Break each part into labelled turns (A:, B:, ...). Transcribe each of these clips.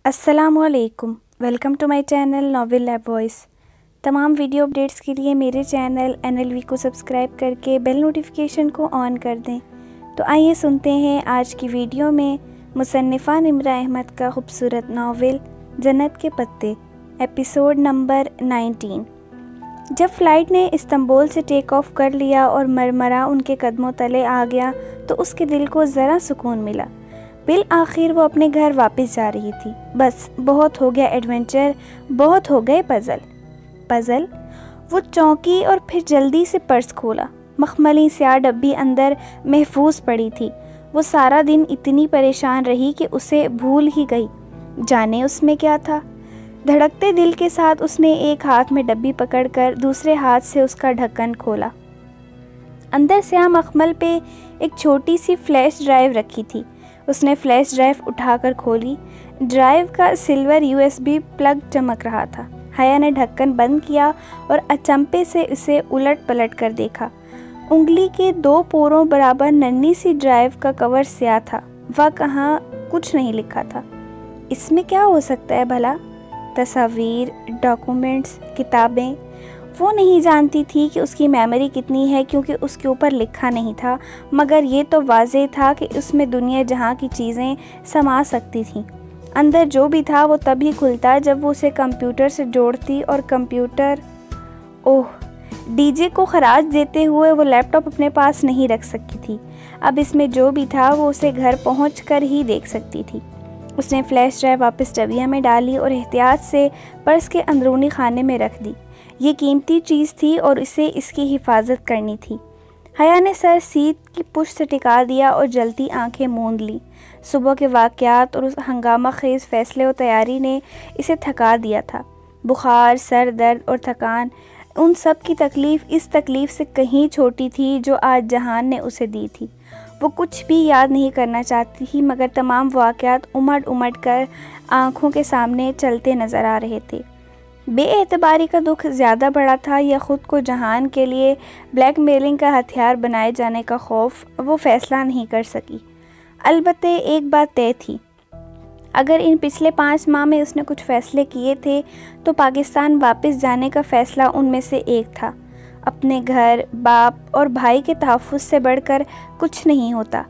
A: السلام علیکم، welcome to my channel novel lab voice. تمام ویڈیو اپڈیٹس کے لیے میرے چینل NLV کو سبسکرائب کر کے بیل نوٹیفیکیشن کو آن کر دیں۔ تو آئیے سنتے ہیں آج کی ویڈیو میں مصنفہ نمرہ احمد کا خوبصورت ناول جنت کے پتے، ایپیسوڈ نمبر 19۔ جب فلائٹ نے استنبول سے ٹیک آف کر لیا اور مرمرہ ان کے قدموں تلے آ گیا تو اس کے دل کو ذرا سکون ملا۔ بالآخر وہ اپنے گھر واپس جا رہی تھی۔ بس بہت ہو گیا ایڈونچر، بہت ہو گئے پزل۔ وہ چونکی اور پھر جلدی سے پرس کھولا۔ مخملی سیاہ ڈبی اندر محفوظ پڑی تھی۔ وہ سارا دن اتنی پریشان رہی کہ اسے بھول ہی گئی، جانے اس میں کیا تھا۔ دھڑکتے دل کے ساتھ اس نے ایک ہاتھ میں ڈبی پکڑ کر دوسرے ہاتھ سے اس کا ڈھکن کھولا۔ اندر سیاہ مخمل پہ ایک چھوٹی سی فلیش ڈرائیو رکھی تھی۔ اس نے فلیش ڈرائیو اٹھا کر کھولی۔ ڈرائیو کا سلور USB پلگ چمک رہا تھا۔ حیا نے ڈھکن بند کیا اور اچنبے سے اسے الٹ پلٹ کر دیکھا۔ انگلی کے 2 پوروں برابر ننھی سی ڈرائیو کا کور سیاہ تھا۔ وہ کہاں کچھ نہیں لکھا تھا۔ اس میں کیا ہو سکتا ہے بھلا؟ تصاویر، ڈاکومنٹس، کتابیں۔ وہ نہیں جانتی تھی کہ اس کی میموری کتنی ہے کیونکہ اس کے اوپر لکھا نہیں تھا، مگر یہ تو واضح تھا کہ اس میں دنیا جہاں کی چیزیں سما سکتی تھیں۔ اندر جو بھی تھا وہ تبھی کھلتا جب وہ اسے کمپیوٹر سے جوڑتی، اور کمپیوٹر DJ کو خراج دیتے ہوئے وہ لیپ ٹاپ اپنے پاس نہیں رکھ سکی تھی۔ اب اس میں جو بھی تھا وہ اسے گھر پہنچ کر ہی دیکھ سکتی تھی۔ اس نے فلیش ڈرائیو واپس ڈبیا میں ڈالی اور احتیاط سے پرس کے اندرونی خانے میں رکھ دی۔ یہ قیمتی چیز تھی اور اسے اس کی حفاظت کرنی تھی۔ حیا نے سر سیٹ کی پشت سے ٹکا دیا اور جلتی آنکھیں موند لیں۔ صبح کے واقعات اور اس ہنگامہ خیز فیصلے و تیاری نے اسے تھکا دیا تھا۔ بخار، سر درد اور تھکان، ان سب کی تکلیف اس تکلیف سے کہیں چھوٹی تھی جو آج جہان نے اسے دی تھی۔ وہ کچھ بھی یاد نہیں کرنا چاہتی تھی، مگر تمام واقعات امڑ کر آنکھوں کے سامنے چلتے نظر آ رہے تھے۔ بے اعتباری کا دکھ زیادہ بڑا تھا یا خود کو جہان کے لیے بلیک میلنگ کا ہتھیار بنائے جانے کا خوف؟ وہ فیصلہ نہیں کر سکی۔ البتہ ایک بات طے تھی، اگر ان پچھلے 5 ماہ میں اس نے کچھ فیصلے کیے تھے تو پاکستان واپس جانے کا فیصلہ ان میں سے ایک تھا۔ اپنے گھر، باپ اور بھائی کے تحفظ سے بڑھ کر کچھ نہیں ہوتا۔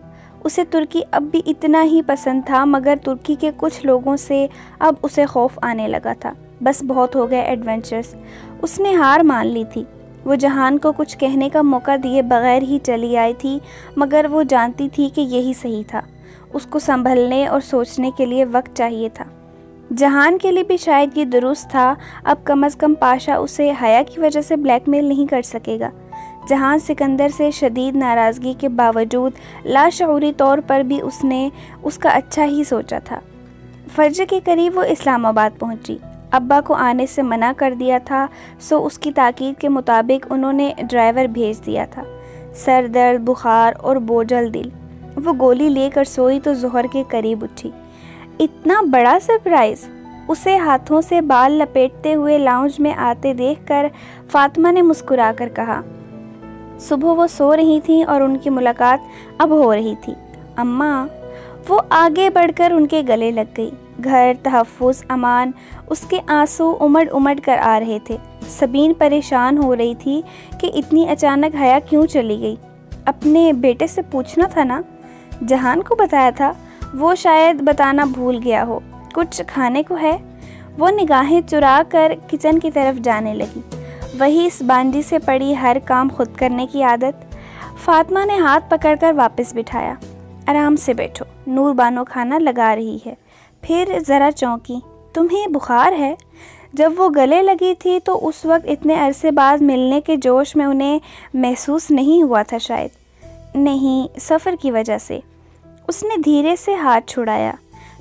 A: اسے ترکی اب بھی اتنا ہی پسند تھا، مگر ترکی کے کچھ لوگوں سے اب اسے خوف آنے لگا تھا۔ بس بہت ہو گئے ایڈونچرز۔ اس نے ہار مان لی تھی۔ وہ جہان کو کچھ کہنے کا موقع دیے بغیر ہی چلی آئی تھی، مگر وہ جانتی تھی کہ یہی صحیح تھا۔ اس کو سنبھلنے اور سوچنے کے لیے وقت چاہیے تھا۔ جہان کے لیے بھی شاید یہ درست تھا۔ اب کم از کم پاشا اسے حیا کی وجہ سے بلیک میل نہیں کر سکے گا۔ جہاں سکندر سے شدید ناراضگی کے باوجود لاشعوری طور پر بھی اس نے اس کا اچھا ہی سوچا تھا۔ فجر کے قریب وہ اسلام آباد پہنچی۔ ابا کو آنے سے منع کر دیا تھا، سو اس کی تاکید کے مطابق انہوں نے ڈرائیور بھیج دیا تھا۔ سر درد، بخار اور بوجھل دل۔ وہ گولی لے کر سوئی تو ظہر کے قریب اٹھی۔ اتنا بڑا سرپرائز! اسے ہاتھوں سے بال لپیٹتے ہوئے لاؤنج میں آتے دیکھ کر فاطمہ نے مسکرا کر کہا۔ صبح وہ سو رہی تھیں اور ان کی ملاقات اب ہو رہی تھی۔ اماں! وہ آگے بڑھ کر ان کے گلے لگ گئی۔ گھر، تحفظ، امان، اس کے آنسو امڑ کر آ رہے تھے۔ سبین پریشان ہو رہی تھی کہ اتنی اچانک حیا کیوں چلی گئی۔ اپنے بیٹے سے پوچھنا تھا نا، جہان کو بتایا تھا، وہ شاید بتانا بھول گیا ہو۔ کچھ کھانے کو ہے؟ وہ نگاہیں چرا کر کچن کی طرف جانے لگی۔ وہی اس بانجی سے پڑی ہر کام خود کرنے کی عادت۔ فاطمہ نے ہاتھ پکڑ کر واپس بٹھایا۔ آرام سے بیٹھو، نور بانو کھانا لگا رہی ہے۔ پھر ذرا چونکی، تمہیں بخار ہے؟ جب وہ گلے لگی تھی تو اس وقت اتنے عرصے بعد ملنے کے جوش میں انہیں محسوس نہیں ہوا تھا شاید۔ نہیں، سفر کی وجہ سے۔ اس نے دھیرے سے ہاتھ چھڑایا۔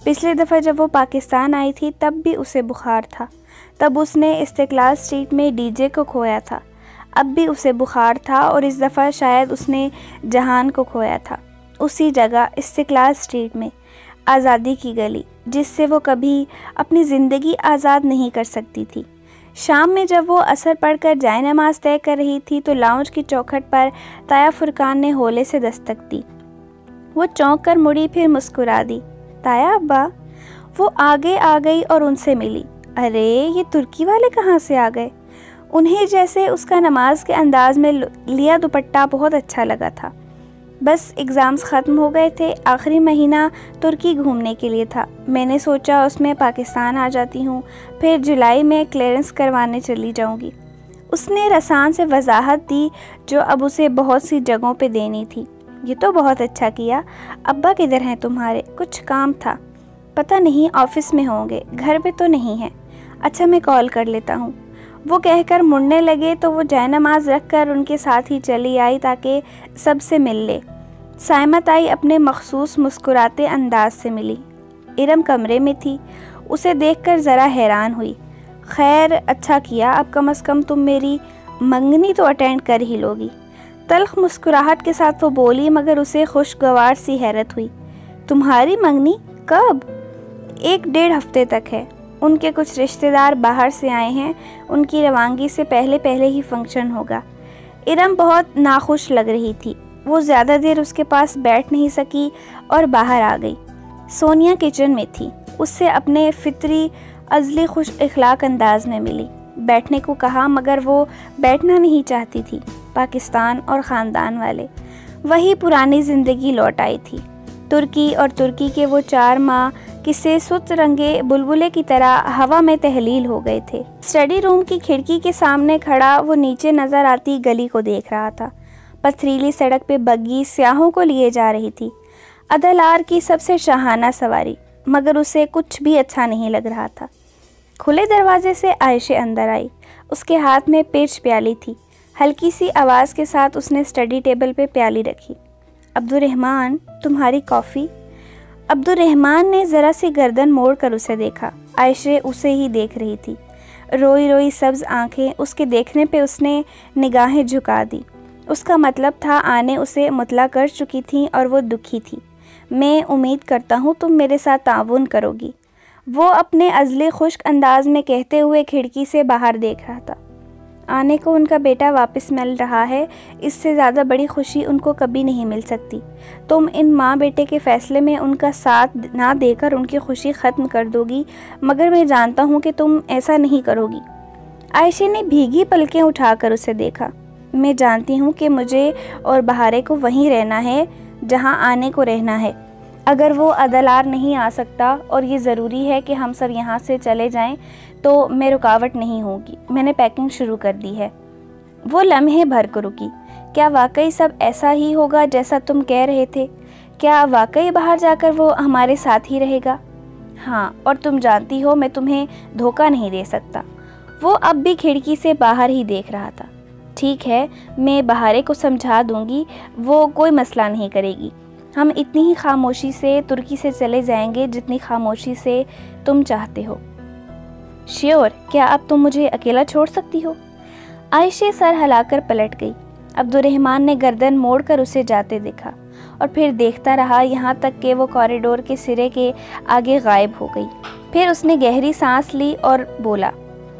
A: پچھلی دفعہ جب وہ پاکستان آئی تھی تب بھی اسے بخار تھا۔ تب اس نے استقلال اسٹریٹ میں DJ کو کھویا تھا۔ اب بھی اسے بخار تھا اور اس دفعہ شاید اس نے جہان کو کھویا تھا، اسی جگہ استقلال اسٹریٹ میں، آزادی کی گلی جس سے وہ کبھی اپنی زندگی آزاد نہیں کر سکتی تھی۔ شام میں جب وہ عصر پڑھ کر جائے نماز طے کر رہی تھی تو لاؤنج کی چوکھٹ پر تایا فرقان نے ہولے سے دستک دی۔ وہ چونک کر مڑی، پھر مسکرا دی۔ تایا ابا؟ وہ آگے آ گئی اور ان سے ملی۔ ارے یہ ترکی والے کہاں سے آ گئے؟ انہیں جیسے اس کا نماز کے انداز میں لیا دوپٹہ بہت اچھا لگا تھا۔ بس اگزامز ختم ہو گئے تھے، آخری مہینہ ترکی گھومنے کے لیے تھا۔ میں نے سوچا اس میں پاکستان آ جاتی ہوں، پھر جولائی میں کلیئرنس کروانے چلی جاؤں گی۔ اس نے رسان سے وضاحت دی جو اب اسے بہت سی جگہوں پہ دینی تھی۔ یہ تو بہت اچھا کیا۔ ابا کدھر ہیں تمہارے؟ کچھ کام تھا۔ پتہ نہیں، آفس میں ہوں گے، گھر پہ تو نہیں ہے۔ اچھا میں کال کر لیتا ہوں۔ وہ کہہ کر مڑنے لگے تو وہ جائے نماز رکھ کر ان کے ساتھ ہی چلی آئی تاکہ سب سے مل لے۔ سائمہ تائی اپنے مخصوص مسکراتے انداز سے ملی۔ ارم کمرے میں تھی، اسے دیکھ کر ذرا حیران ہوئی۔ خیر اچھا کیا، اب کم از کم تم میری منگنی تو اٹینڈ کر ہی لوگی۔ تلخ مسکراہٹ کے ساتھ وہ بولی، مگر اسے خوشگوار سی حیرت ہوئی۔ تمہاری منگنی؟ کب؟ 1-1.5 ہفتے تک ہے۔ ان کے کچھ رشتہ دار باہر سے آئے ہیں، ان کی روانگی سے پہلے ہی فنکشن ہوگا۔ ارم بہت ناخوش لگ رہی تھی، وہ زیادہ دیر اس کے پاس بیٹھ نہیں سکی اور باہر آ گئی۔ سونیا کچن میں تھی، اس سے اپنے فطری ازلی خوش اخلاق انداز میں ملی۔ بیٹھنے کو کہا مگر وہ بیٹھنا نہیں چاہتی تھی۔ پاکستان اور خاندان والے، وہی پرانی زندگی لوٹ آئی تھی۔ ترکی اور ترکی کے وہ 4 ماہ کسے ست رنگے بلبلے کی طرح ہوا میں تحلیل ہو گئے تھے۔ اسٹڈی روم کی کھڑکی کے سامنے کھڑا وہ نیچے نظر آتی گلی کو دیکھ رہا تھا۔ پتھریلی سڑک پہ بگی سیاحوں کو لیے جا رہی تھی، ادلار کی سب سے شاہانہ سواری، مگر اسے کچھ بھی اچھا نہیں لگ رہا تھا۔ کھلے دروازے سے عائشہ اندر آئی، اس کے ہاتھ میں پیچ پیالی تھی۔ ہلکی سی آواز کے ساتھ اس نے اسٹڈی ٹیبل پہ پیالی رکھی۔ عبدالرحمن تمہاری کافی؟ عبدالرحمن نے ذرا سی گردن موڑ کر اسے دیکھا۔ عائشہ اسے ہی دیکھ رہی تھی، روئی روئی سبز آنکھیں، اس کے دیکھنے پہ اس نے نگاہیں جھکا دی۔ اس کا مطلب تھا آنے اسے مطلع کر چکی تھیں اور وہ دکھی تھی۔ میں امید کرتا ہوں تم میرے ساتھ تعاون کرو گی، وہ اپنے ازلی خشک انداز میں کہتے ہوئے کھڑکی سے باہر دیکھ رہا تھا۔ آنے کو ان کا بیٹا واپس مل رہا ہے، اس سے زیادہ بڑی خوشی ان کو کبھی نہیں مل سکتی۔ تم ان ماں بیٹے کے فیصلے میں ان کا ساتھ نہ دے کر ان کی خوشی ختم کر دو گی، مگر میں جانتا ہوں کہ تم ایسا نہیں کرو گی۔ عائشہ نے بھیگی پلکیں اٹھا کر اسے دیکھا۔ میں جانتی ہوں کہ مجھے اور بہارے کو وہیں رہنا ہے جہاں آنے کو رہنا ہے۔ اگر وہ عدلار نہیں آ سکتا اور یہ ضروری ہے کہ ہم سب یہاں سے چلے جائیں تو میں رکاوٹ نہیں ہوگی، میں نے پیکنگ شروع کر دی ہے۔ وہ لمحے بھر کو رکی۔ کیا واقعی سب ایسا ہی ہوگا جیسا تم کہہ رہے تھے؟ کیا واقعی باہر جا کر وہ ہمارے ساتھ ہی رہے گا؟ ہاں، اور تم جانتی ہو میں تمہیں دھوکہ نہیں دے سکتا۔ وہ اب بھی کھڑکی سے باہر ہی دیکھ رہا تھا۔ ٹھیک ہے، میں بہارے کو سمجھا دوں گی، وہ کوئی مسئلہ نہیں کرے گی۔ ہم اتنی ہی خاموشی سے ترکی سے چلے جائیں گے جتنی خاموشی سے تم چاہتے ہو۔ شیور، کیا اب تم مجھے اکیلا چھوڑ سکتی ہو؟ عائشہ سر ہلا کر پلٹ گئی۔ عبدالرحمن نے گردن موڑ کر اسے جاتے دیکھا اور پھر دیکھتا رہا یہاں تک کہ وہ کوریڈور کے سرے کے آگے غائب ہو گئی۔ پھر اس نے گہری سانس لی اور بولا،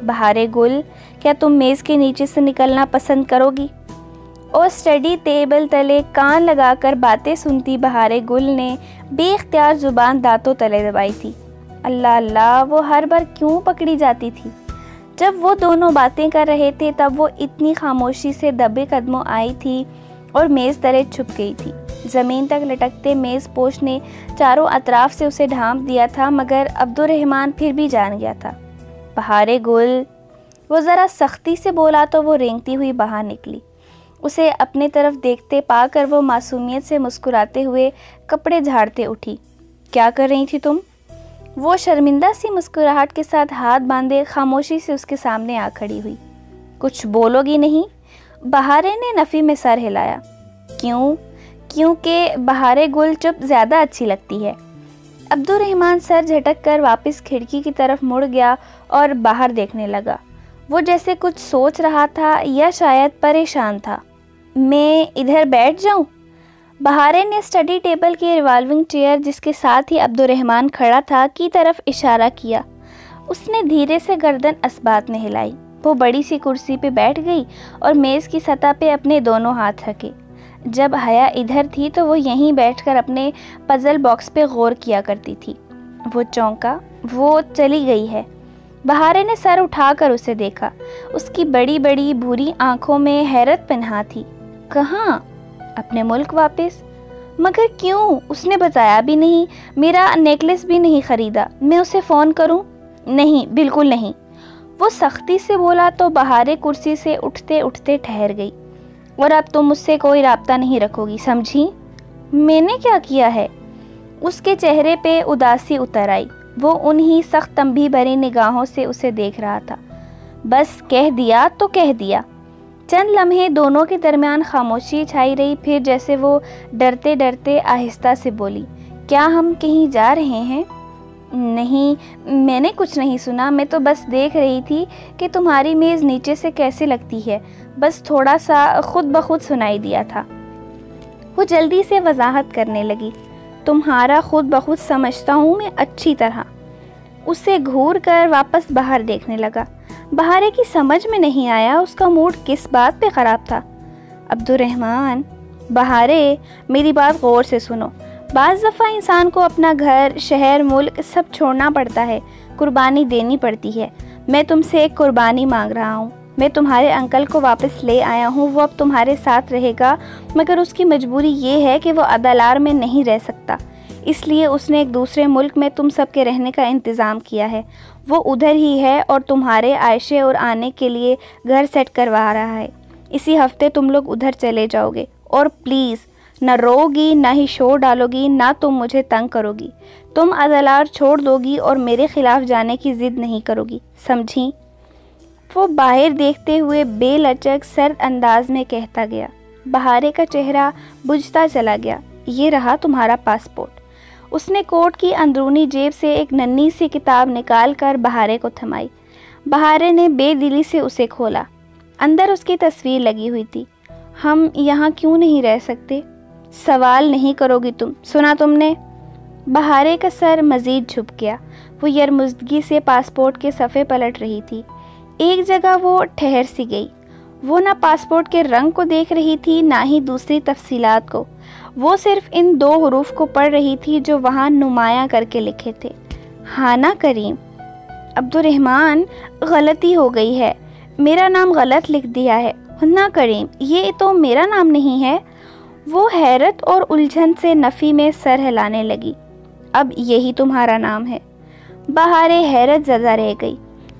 A: بہارے گل، کیا تم میز کے نیچے سے نکلنا پسند کرو گی؟ اور اسٹڈی ٹیبل تلے کان لگا کر باتیں سنتی بہارے گل نے بے اختیار زبان دانتوں تلے دبائی تھی۔ اللہ اللہ، وہ ہر بار کیوں پکڑی جاتی تھی؟ جب وہ دونوں باتیں کر رہے تھے تب وہ اتنی خاموشی سے دبے قدموں آئی تھی اور میز تلے چھپ گئی تھی۔ زمین تک لٹکتے میز پوش نے چاروں اطراف سے اسے ڈھانپ دیا تھا، مگر عبدالرحمن پھر بھی جان گیا تھا۔ بہارے گل، وہ ذرا سختی سے بولا تو وہ رینگتی ہوئی باہر نکلی۔ اسے اپنے طرف دیکھتے پا کر وہ معصومیت سے مسکراتے ہوئے کپڑے جھاڑتے اٹھی۔ کیا کر رہی تھی تم؟ وہ شرمندہ سی مسکراہٹ کے ساتھ ہاتھ باندھے خاموشی سے اس کے سامنے آ کھڑی ہوئی۔ کچھ بولو گی نہیں؟ بہارے نے نفی میں سر ہلایا۔ کیوں؟ کیونکہ بہارے گل چپ زیادہ اچھی لگتی ہے۔ عبدالرحمن سر جھٹک کر واپس کھڑکی کی طرف مڑ گیا اور باہر دیکھنے لگا۔ وہ جیسے کچھ سوچ رہا تھا یا شاید پریشان تھا۔ میں ادھر بیٹھ جاؤں؟ بہارے نے اسٹڈی ٹیبل کی ریوالونگ چیئر جس کے ساتھ ہی عبدالرحمن کھڑا تھا کی طرف اشارہ کیا۔ اس نے دھیرے سے گردن اثبات میں ہلائی۔ وہ بڑی سی کرسی پہ بیٹھ گئی اور میز کی سطح پہ اپنے دونوں ہاتھ رکھے۔ جب حیا ادھر تھی تو وہ یہیں بیٹھ کر اپنے پزل باکس پہ غور کیا کرتی تھی۔ وہ چونکا، وہ چلی گئی ہے۔ بہارے نے سر اٹھا کر اسے دیکھا۔ اس کی بڑی بڑی بھوری آنکھوں میں حیرت پنہاں تھی۔ کہاں؟ اپنے ملک واپس۔ مگر کیوں؟ اس نے بتایا بھی نہیں، میرا نیکلس بھی نہیں خریدا۔ میں اسے فون کروں؟ نہیں، بالکل نہیں۔ وہ سختی سے بولا تو بہارے کرسی سے اٹھتے اٹھتے ٹھہر گئی۔ اور اب تم مجھ سے کوئی رابطہ نہیں رکھو گی، سمجھی؟ میں نے کیا کیا ہے؟ اس کے چہرے پہ اداسی اتر آئی۔ وہ انہی سخت تنبیہ بھری نگاہوں سے اسے دیکھ رہا تھا۔ بس کہہ دیا تو کہہ دیا۔ چند لمحے دونوں کے درمیان خاموشی چھائی رہی، پھر جیسے وہ ڈرتے ڈرتے آہستہ سے بولی، کیا ہم کہیں جا رہے ہیں؟ نہیں، میں نے کچھ نہیں سنا، میں تو بس دیکھ رہی تھی کہ تمہاری میز نیچے سے کیسے لگتی ہے، بس تھوڑا سا خود بخود سنائی دیا تھا۔ وہ جلدی سے وضاحت کرنے لگی، تمہارا خود بخود سمجھتا ہوں میں اچھی طرح۔ اسے گھور کر واپس باہر دیکھنے لگا۔ بہارے کی سمجھ میں نہیں آیا اس کا موڈ کس بات پہ خراب تھا۔ عبدالرحمن، بہارے میری بات غور سے سنو۔ بعض دفعہ انسان کو اپنا گھر، شہر، ملک سب چھوڑنا پڑتا ہے، قربانی دینی پڑتی ہے۔ میں تم سے ایک قربانی مانگ رہا ہوں۔ میں تمہارے انکل کو واپس لے آیا ہوں، وہ اب تمہارے ساتھ رہے گا، مگر اس کی مجبوری یہ ہے کہ وہ عدلار میں نہیں رہ سکتا، اس لیے اس نے ایک دوسرے ملک میں تم سب کے رہنے کا انتظام کیا ہے۔ وہ ادھر ہی ہے اور تمہارے عائشے اور آنے کے لیے گھر سیٹ کروا رہا ہے۔ اسی ہفتے تم لوگ ادھر چلے جاؤ گے، اور پلیز نہ رو گی، نہ ہی شور ڈالو گی، نہ تم مجھے تنگ کرو گی۔ تم عدلار چھوڑ دو گی اور میرے خلاف جانے کی ضد نہیں کرو گی، سمجھی؟ وہ باہر دیکھتے ہوئے بے لچک سرد انداز میں کہتا گیا۔ بہارے کا چہرہ بجھتا چلا گیا۔ یہ رہا تمہارا پاسپورٹ۔ اس نے کوٹ کی اندرونی جیب سے ایک ننھی سی کتاب نکال کر بہارے کو تھمائی۔ بہارے نے بے دلی سے اسے کھولا۔ اندر اس کی تصویر لگی ہوئی تھی۔ ہم یہاں کیوں نہیں رہ سکتے؟ سوال نہیں کرو گی تم، سنا تم نے؟ بہارے کا سر مزید جھک گیا۔ وہ یرمزدگی سے پاسپورٹ کے صفحے پلٹ رہی تھی۔ ایک جگہ وہ ٹھہر سی گئی۔ وہ نہ پاسپورٹ کے رنگ کو دیکھ رہی تھی، نہ ہی دوسری تفصیلات کو۔ وہ صرف ان دو حروف کو پڑھ رہی تھی جو وہاں نمایاں کر کے لکھے تھے، ہانہ کریم۔ عبدالرحمن، غلطی ہو گئی ہے، میرا نام غلط لکھ دیا ہے۔ ہانہ کریم، یہ تو میرا نام نہیں ہے۔ وہ حیرت اور الجھن سے نفی میں سر ہلانے لگی۔ اب یہی تمہارا نام ہے۔ بہارے حیرت زدہ رہ گئی۔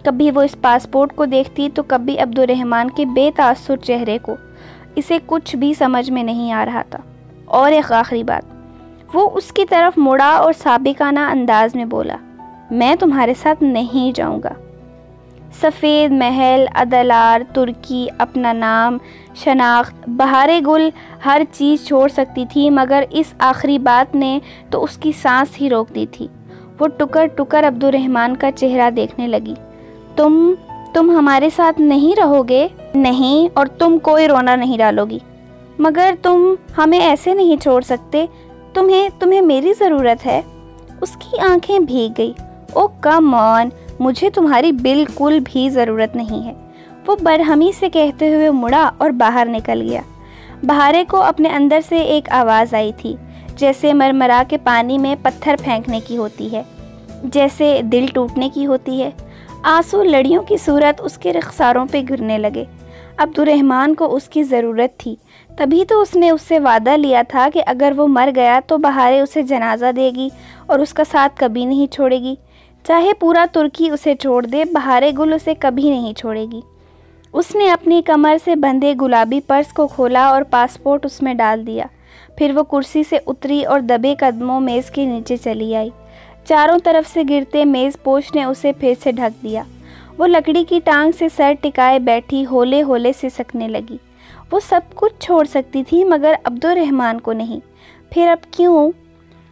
A: کبھی وہ اس پاسپورٹ کو دیکھتی تو کبھی عبدالرحمن کے بے تاثر چہرے کو۔ اسے کچھ بھی سمجھ میں نہیں آ رہا تھا۔ اور ایک آخری بات، وہ اس کی طرف مڑا اور سابقانہ انداز میں بولا، میں تمہارے ساتھ نہیں جاؤں گا۔ سفید محل، عدلار، ترکی، اپنا نام، شناخت، بہارے گل ہر چیز چھوڑ سکتی تھی، مگر اس آخری بات نے تو اس کی سانس ہی روک دی تھی۔ وہ ٹکر ٹکر عبدالرحمن کا چہرہ دیکھنے لگی۔ تم ہمارے ساتھ نہیں رہو گے؟ نہیں، اور تم کوئی رونا نہیں ڈالو گی۔ مگر تم ہمیں ایسے نہیں چھوڑ سکتے، تمہیں میری ضرورت ہے۔ اس کی آنکھیں بھیگ گئی۔ او کم آن، مجھے تمہاری بالکل بھی ضرورت نہیں ہے، وہ برہمی سے کہتے ہوئے مڑا اور باہر نکل گیا۔ بہارے کو اپنے اندر سے ایک آواز آئی تھی، جیسے مرمرا کے پانی میں پتھر پھینکنے کی ہوتی ہے، جیسے دل ٹوٹنے کی ہوتی ہے۔ آنسو لڑیوں کی صورت اس کے رخساروں پہ گرنے لگے۔ عبدالرحمن کو اس کی ضرورت تھی، تبھی تو اس نے اس سے وعدہ لیا تھا کہ اگر وہ مر گیا تو بہارے اسے جنازہ دے گی اور اس کا ساتھ کبھی نہیں چھوڑے گی۔ چاہے پورا ترکی اسے چھوڑ دے، بہارے گل اسے کبھی نہیں چھوڑے گی۔ اس نے اپنی کمر سے بندھے گلابی پرس کو کھولا اور پاسپورٹ اس میں ڈال دیا۔ پھر وہ کرسی سے اتری اور دبے قدموں میز کے نیچے چلی آئی۔ چاروں طرف سے گرتے میز پوش نے اسے پھر سے ڈھک دیا۔ وہ لکڑی کی ٹانگ سے سر ٹکائے بیٹھی ہولے ہولے سے سکنے لگی۔ وہ سب کچھ چھوڑ سکتی تھی مگر عبدالرحمن کو نہیں۔ پھر اب کیوں؟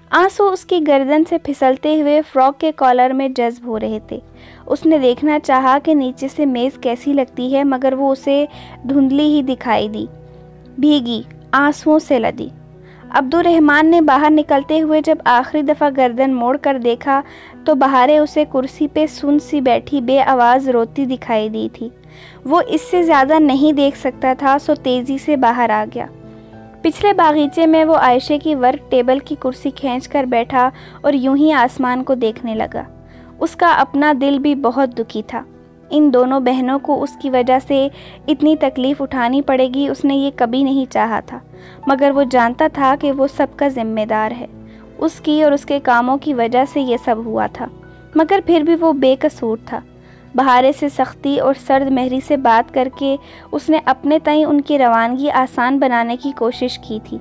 A: آنسو اس کی گردن سے پھسلتے ہوئے فراک کے کالر میں جذب ہو رہے تھے۔ اس نے دیکھنا چاہا کہ نیچے سے میز کیسی لگتی ہے، مگر وہ اسے دھندلی ہی دکھائی دی، بھیگی، آنسوؤں سے لدی۔ عبدالرحمن نے باہر نکلتے ہوئے جب آخری دفعہ گردن موڑ کر دیکھا تو بہارے اسے کرسی پہ سن سی بیٹھی بے آواز روتی دکھائی دی تھی۔ وہ اس سے زیادہ نہیں دیکھ سکتا تھا، سو تیزی سے باہر آ گیا۔ پچھلے باغیچے میں وہ عائشہ کی ورک ٹیبل کی کرسی کھینچ کر بیٹھا اور یوں ہی آسمان کو دیکھنے لگا۔ اس کا اپنا دل بھی بہت دکھی تھا۔ ان دونوں بہنوں کو اس کی وجہ سے اتنی تکلیف اٹھانی پڑے گی اس نے یہ کبھی نہیں چاہا تھا، مگر وہ جانتا تھا کہ وہ سب کا ذمہ دار ہے۔ اس کی اور اس کے کاموں کی وجہ سے یہ سب ہوا تھا، مگر پھر بھی وہ بے قصور تھا۔ بہارے سے سختی اور سرد مہری سے بات کر کے اس نے اپنے تئیں ان کی روانگی آسان بنانے کی کوشش کی تھی۔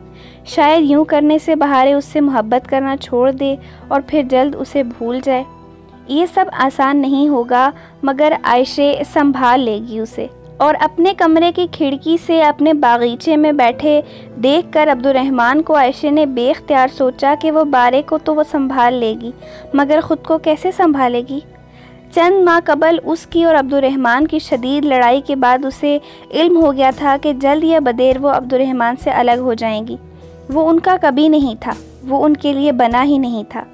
A: شاید یوں کرنے سے بہارے اس سے محبت کرنا چھوڑ دے اور پھر جلد اسے بھول جائے۔ یہ سب آسان نہیں ہوگا، مگر عائشہ سنبھال لے گی اسے۔ اور اپنے کمرے کی کھڑکی سے اپنے باغیچے میں بیٹھے دیکھ کر عبدالرحمن کو عائشہ نے بے اختیار سوچا کہ وہ بارے کو تو وہ سنبھال لے گی، مگر خود کو کیسے سنبھالے گی؟ چند ماہ قبل اس کی اور عبدالرحمن کی شدید لڑائی کے بعد اسے علم ہو گیا تھا کہ جلد یا بدیر وہ عبدالرحمن سے الگ ہو جائیں گی۔ وہ ان کا کبھی نہیں تھا، وہ ان کے لیے بنا ہی نہیں تھا۔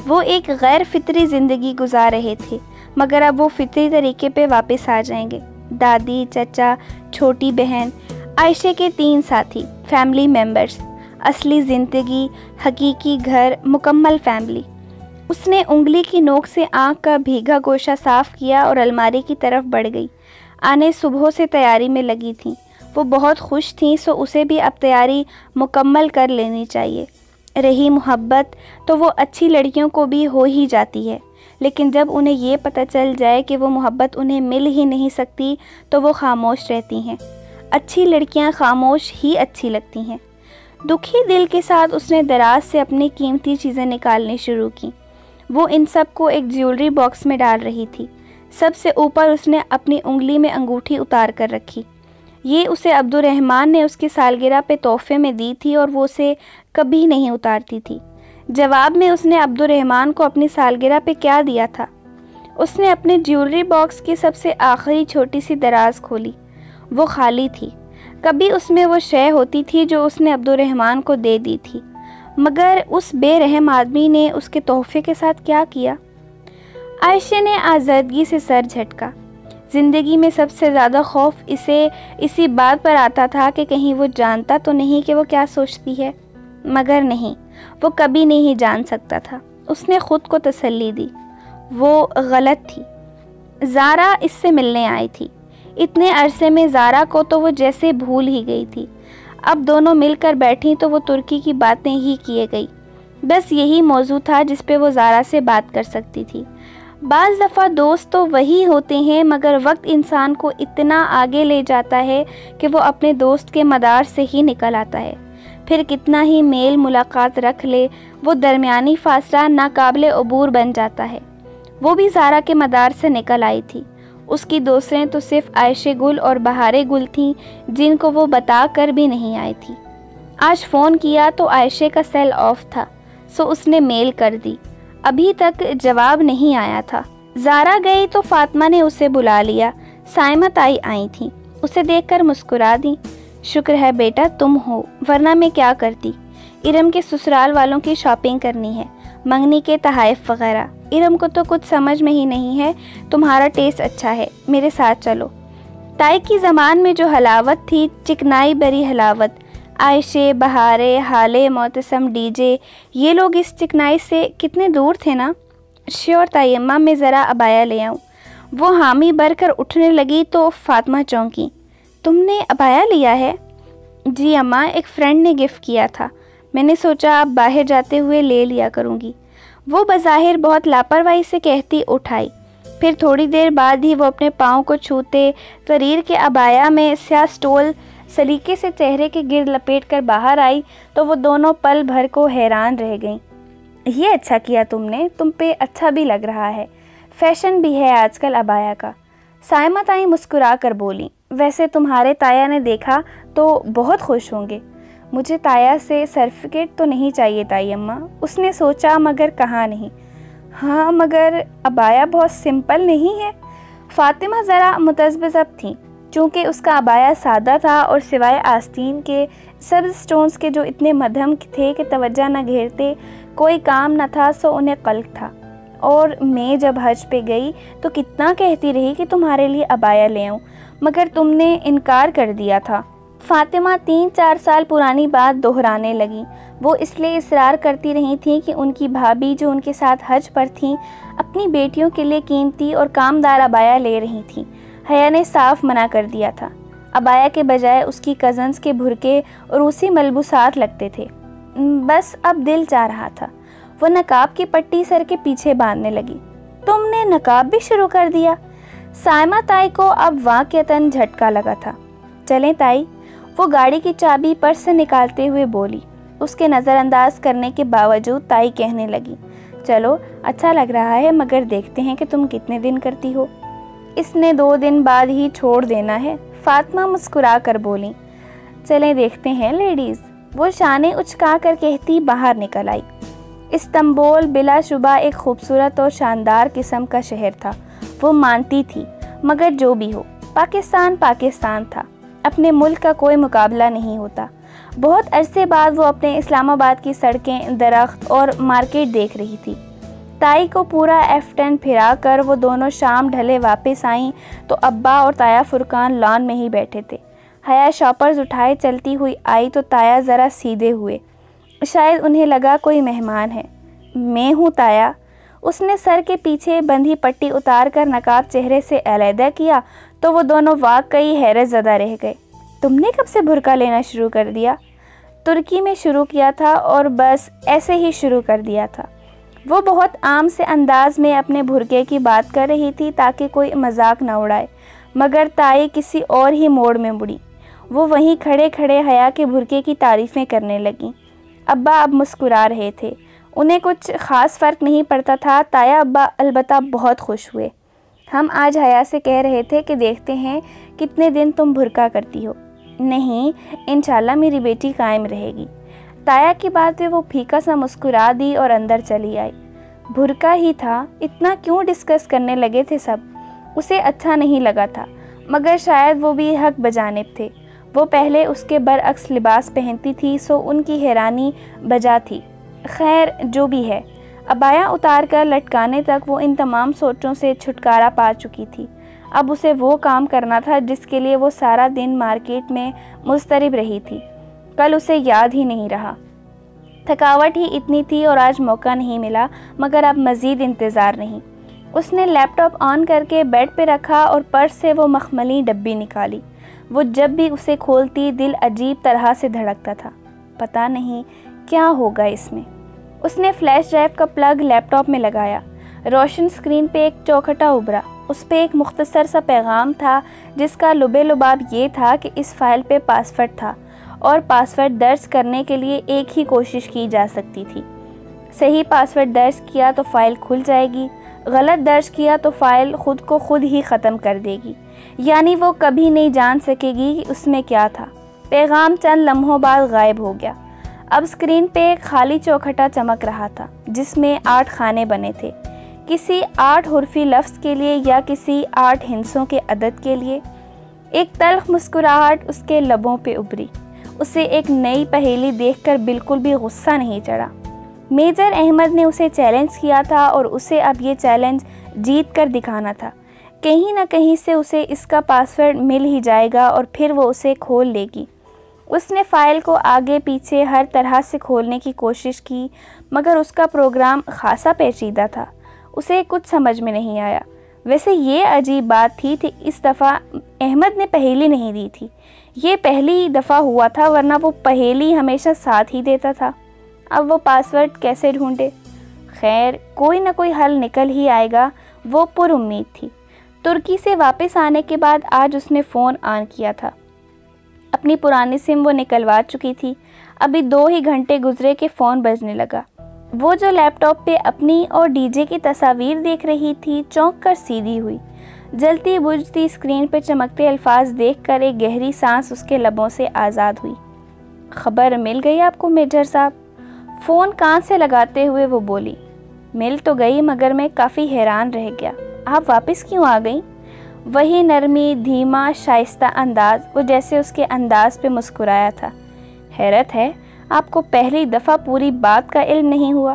A: وہ ایک غیر فطری زندگی گزار رہے تھے، مگر اب وہ فطری طریقے پہ واپس آ جائیں گے۔ دادی، چچا، چھوٹی بہن، عائشہ کے 3 ساتھی، فیملی ممبرز، اصلی زندگی، حقیقی گھر، مکمل فیملی۔ اس نے انگلی کی نوک سے آنکھ کا بھیگا گوشہ صاف کیا اور الماری کی طرف بڑھ گئی۔ آنے صبح سے تیاری میں لگی تھیں۔ وہ بہت خوش تھیں، سو اسے بھی اب تیاری مکمل کر لینی چاہیے۔ رہی محبت تو وہ اچھی لڑکیوں کو بھی ہو ہی جاتی ہے، لیکن جب انہیں یہ پتہ چل جائے کہ وہ محبت انہیں مل ہی نہیں سکتی تو وہ خاموش رہتی ہیں۔ اچھی لڑکیاں خاموش ہی اچھی لگتی ہیں۔ دکھی دل کے ساتھ اس نے دراز سے اپنی قیمتی چیزیں نکالنی شروع کی۔ وہ ان سب کو ایک جیولری باکس میں ڈال رہی تھی۔ سب سے اوپر اس نے اپنی انگلی میں انگوٹھی اتار کر رکھی۔ یہ اسے عبدالرحمن نے اس کی سالگرہ پہ تحفے میں دی تھی اور وہ اسے کبھی نہیں اتارتی تھی۔ جواب میں اس نے عبدالرحمن کو اپنی سالگرہ پہ کیا دیا تھا؟ اس نے اپنے جیولری باکس کی سب سے آخری چھوٹی سی دراز کھولی۔ وہ خالی تھی۔ کبھی اس میں وہ شے ہوتی تھی جو اس نے عبدالرحمن کو دے دی تھی، مگر اس بے رحم آدمی نے اس کے تحفے کے ساتھ کیا کیا؟ عائشہ نے آزردگی سے سر جھٹکا۔ زندگی میں سب سے زیادہ خوف اسے اسی بات پر آتا تھا کہ کہیں وہ جانتا تو نہیں کہ وہ کیا سوچتی ہے، مگر نہیں، وہ کبھی نہیں جان سکتا تھا۔ اس نے خود کو تسلی دی، وہ غلط تھی۔ زارا اس سے ملنے آئی تھی۔ اتنے عرصے میں زارا کو تو وہ جیسے بھول ہی گئی تھی۔ اب دونوں مل کر بیٹھیں تو وہ ترکی کی باتیں ہی کیے گئی۔ بس یہی موضوع تھا جس پہ وہ زارا سے بات کر سکتی تھی۔ بعض دفعہ دوست تو وہی ہوتے ہیں، مگر وقت انسان کو اتنا آگے لے جاتا ہے کہ وہ اپنے دوست کے مدار سے ہی نکل آتا ہے۔ پھر کتنا ہی میل ملاقات رکھ لے، وہ درمیانی فاصلہ ناقابل عبور بن جاتا ہے۔ وہ بھی زارا کے مدار سے نکل آئی تھی۔ اس کی دوستیں تو صرف عائشہ گل اور بہارے گل تھیں، جن کو وہ بتا کر بھی نہیں آئی تھی۔ آج فون کیا تو عائشہ کا سیل آف تھا، سو اس نے میل کر دی۔ ابھی تک جواب نہیں آیا تھا۔ زارا گئی تو فاطمہ نے اسے بلا لیا۔ سائمہ تائی آئی تھیں، اسے دیکھ کر مسکرا دیں۔ شکر ہے بیٹا تم ہو، ورنہ میں کیا کرتی۔ ارم کے سسرال والوں کی شاپنگ کرنی ہے، منگنی کے تحائف وغیرہ۔ ارم کو تو کچھ سمجھ میں ہی نہیں ہے، تمہارا ٹیسٹ اچھا ہے، میرے ساتھ چلو۔ تائی کی زبان میں جو حلاوت تھی، چکنائی بری حلاوت۔ عائشہ، بہارے، حالے، معتصم، ڈی جے، یہ لوگ اس چکنائی سے کتنے دور تھے نا۔ شیور تائی اماں، میں ذرا عبایا لے آؤں۔ وہ حامی بھر کر اٹھنے لگی تو فاطمہ چونکی۔ تم نے عبایا لیا ہے؟ جی اماں، ایک فرینڈ نے گفٹ کیا تھا، میں نے سوچا آپ باہر جاتے ہوئے لے لیا کروں گی۔ وہ بظاہر بہت لاپرواہی سے کہتی اٹھائی۔ پھر تھوڑی دیر بعد ہی وہ اپنے پاؤں کو چھوتے تریر کے عبایا میں سیاہ سٹول سلیقے سے چہرے کے گرد لپیٹ کر باہر آئی تو وہ دونوں پل بھر کو حیران رہ گئیں۔ یہ اچھا کیا تم نے، تم پہ اچھا بھی لگ رہا ہے، فیشن بھی ہے آج کل عبایا کا۔ سائمہ تائی مسکرا کر بولی، ویسے تمہارے تایا نے دیکھا تو بہت خوش ہوں گے۔ مجھے تایا سے سرٹیفکیٹ تو نہیں چاہیے تائی اماں، اس نے سوچا مگر کہا نہیں۔ ہاں مگر عبایا بہت سمپل نہیں ہے۔ فاطمہ ذرا متذبذب تھیں، چونکہ اس کا عبایا سادہ تھا اور سوائے آستین کے سبز سٹونز کے جو اتنے مدھم تھے کہ توجہ نہ گھیرتے کوئی کام نہ تھا، سو انہیں قلق تھا۔ اور میں جب حج پہ گئی تو کتنا کہتی رہی کہ تمہارے لیے عبایا لے آؤں، مگر تم نے انکار کر دیا تھا۔ فاطمہ 3-4 سال پرانی بات دہرانے لگیں۔ وہ اس لیے اصرار کرتی رہی تھیں کہ ان کی بھابھی جو ان کے ساتھ حج پر تھیں اپنی بیٹیوں کے لیے قیمتی اور کامدار عبایا لے رہی تھیں۔ حیا نے صاف منع کر دیا تھا۔ عبایا کے بجائے اس کی کزنز کے بھرکے اور اسی ملبوسات لگتے تھے۔ بس اب دل چاہ رہا تھا۔ وہ نقاب کی پٹی سر کے پیچھے باندھنے لگی۔ تم نے نقاب بھی شروع کر دیا؟ سائمہ تائی کو اب واقعتاً جھٹکا لگا تھا۔ چلیں تائی، وہ گاڑی کی چابی پرس سے نکالتے ہوئے بولی۔ اس کے نظر انداز کرنے کے باوجود تائی کہنے لگی، چلو اچھا لگ رہا ہے، مگر دیکھتے ہیں کہ تم کتنے دن کرتی ہو۔ اس نے 2 دن بعد ہی چھوڑ دینا ہے، فاطمہ مسکرا کر بولی۔ چلیں دیکھتے ہیں لیڈیز، وہ شانے اچکا کر کہتی باہر نکل آئی۔ استنبول بلا شبہ ایک خوبصورت اور شاندار قسم کا شہر تھا، وہ مانتی تھی، مگر جو بھی ہو پاکستان پاکستان تھا، اپنے ملک کا کوئی مقابلہ نہیں ہوتا۔ بہت عرصے بعد وہ اپنے اسلام آباد کی سڑکیں، درخت اور مارکیٹ دیکھ رہی تھی۔ تائی کو پورا F10 پھرا کر وہ دونوں شام ڈھلے واپس آئیں تو ابا اور تایا فرقان لان میں ہی بیٹھے تھے۔ حیا شاپرز اٹھائے چلتی ہوئی آئی تو تایا ذرا سیدھے ہوئے، شاید انہیں لگا کوئی مہمان ہے۔ میں ہوں تایا۔ اس نے سر کے پیچھے بندھی پٹی اتار کر نقاب چہرے سے علیحدہ کیا تو وہ دونوں واقعی حیرت زدہ رہ گئے۔ تم نے کب سے برقع لینا شروع کر دیا؟ ترکی میں شروع کیا تھا اور بس ایسے ہی شروع کر دیا تھا۔ وہ بہت عام سے انداز میں اپنے بھرکے کی بات کر رہی تھی تاکہ کوئی مذاق نہ اڑائے، مگر تائی کسی اور ہی موڑ میں مڑی۔ وہ وہیں کھڑے کھڑے حیا کے بھرکے کی تعریفیں کرنے لگیں۔ ابا اب مسکرا رہے تھے، انہیں کچھ خاص فرق نہیں پڑتا تھا۔ تایا ابا البتہ بہت خوش ہوئے۔ ہم آج حیا سے کہہ رہے تھے کہ دیکھتے ہیں کتنے دن تم بھرکا کرتی ہو۔ نہیں، انشاءاللہ میری بیٹی قائم رہے گی۔ تایا کی بات پہ وہ پھیکا سا مسکرا دی اور اندر چلی آئی۔ بھرکا ہی تھا، اتنا کیوں ڈسکس کرنے لگے تھے سب؟ اسے اچھا نہیں لگا تھا، مگر شاید وہ بھی حق بجانب تھے۔ وہ پہلے اس کے برعکس لباس پہنتی تھی، سو ان کی حیرانی بجا تھی۔ خیر جو بھی ہے، عبایا اتار کر لٹکانے تک وہ ان تمام سوچوں سے چھٹکارا پا چکی تھی۔ اب اسے وہ کام کرنا تھا جس کے لیے وہ سارا دن مارکیٹ میں مضطرب رہی تھی۔ کل اسے یاد ہی نہیں رہا، تھکاوٹ ہی اتنی تھی اور آج موقع نہیں ملا، مگر اب مزید انتظار نہیں۔ اس نے لیپ ٹاپ آن کر کے بیڈ پہ رکھا اور پرس سے وہ مخملی ڈبی نکالی۔ وہ جب بھی اسے کھولتی دل عجیب طرح سے دھڑکتا تھا، پتہ نہیں کیا ہوگا اس میں۔ اس نے فلیش ڈرائیو کا پلگ لیپ ٹاپ میں لگایا۔ روشن سکرین پہ ایک چوکھٹا ابھرا، اس پہ ایک مختصر سا پیغام تھا جس کا لبے لباب یہ تھا کہ اس فائل پہ پاسورڈ تھا اور پاسورڈ درج کرنے کے لیے ایک ہی کوشش کی جا سکتی تھی۔ صحیح پاسورڈ درج کیا تو فائل کھل جائے گی، غلط درج کیا تو فائل خود کو خود ہی ختم کر دے گی، یعنی وہ کبھی نہیں جان سکے گی کہ اس میں کیا تھا۔ پیغام چند لمحوں بعد غائب ہو گیا۔ اب اسکرین پہ ایک خالی چوکھٹا چمک رہا تھا جس میں 8 خانے بنے تھے، کسی 8 حرفی لفظ کے لیے یا کسی 8 ہندسوں کے عدد کے لیے۔ ایک تلخ مسکراہٹ اس کے لبوں پہ ابھری۔ اسے ایک نئی پہیلی دیکھ کر بالکل بھی غصہ نہیں چڑھا۔ میجر احمد نے اسے چیلنج کیا تھا اور اسے اب یہ چیلنج جیت کر دکھانا تھا۔ کہیں نہ کہیں سے اسے اس کا پاسورڈ مل ہی جائے گا اور پھر وہ اسے کھول لے گی۔ اس نے فائل کو آگے پیچھے ہر طرح سے کھولنے کی کوشش کی، مگر اس کا پروگرام خاصا پیچیدہ تھا، اسے کچھ سمجھ میں نہیں آیا۔ ویسے یہ عجیب بات تھی کہ اس دفعہ احمد نے پہیلی نہیں دی تھی، یہ پہلی دفعہ ہوا تھا، ورنہ وہ پہیلی ہمیشہ ساتھ ہی دیتا تھا۔ اب وہ پاسورڈ کیسے ڈھونڈے؟ خیر کوئی نہ کوئی حل نکل ہی آئے گا، وہ پر امید تھی۔ ترکی سے واپس آنے کے بعد آج اس نے فون آن کیا تھا۔ اپنی پرانی سم وہ نکلوا چکی تھی۔ ابھی 2 ہی گھنٹے گزرے کہ فون بجنے لگا۔ وہ جو لیپ ٹاپ پہ اپنی اور ڈی جے کی تصاویر دیکھ رہی تھی چونک کر سیدھی ہوئی۔ جلتی بجھتی اسکرین پہ چمکتے الفاظ دیکھ کر ایک گہری سانس اس کے لبوں سے آزاد ہوئی۔ خبر مل گئی آپ کو میجر صاحب؟ فون کان سے لگاتے ہوئے وہ بولی۔ مل تو گئی، مگر میں کافی حیران رہ گیا، آپ واپس کیوں آ گئیں؟ وہی نرمی، دھیما، شائستہ انداز، وہ جیسے اس کے انداز پہ مسکرایا تھا۔ حیرت ہے آپ کو پہلی دفعہ پوری بات کا علم نہیں ہوا۔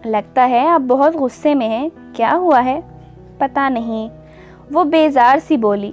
A: لگتا ہے آپ بہت غصے میں ہیں، کیا ہوا ہے؟ پتہ نہیں، وہ بیزار سی بولی۔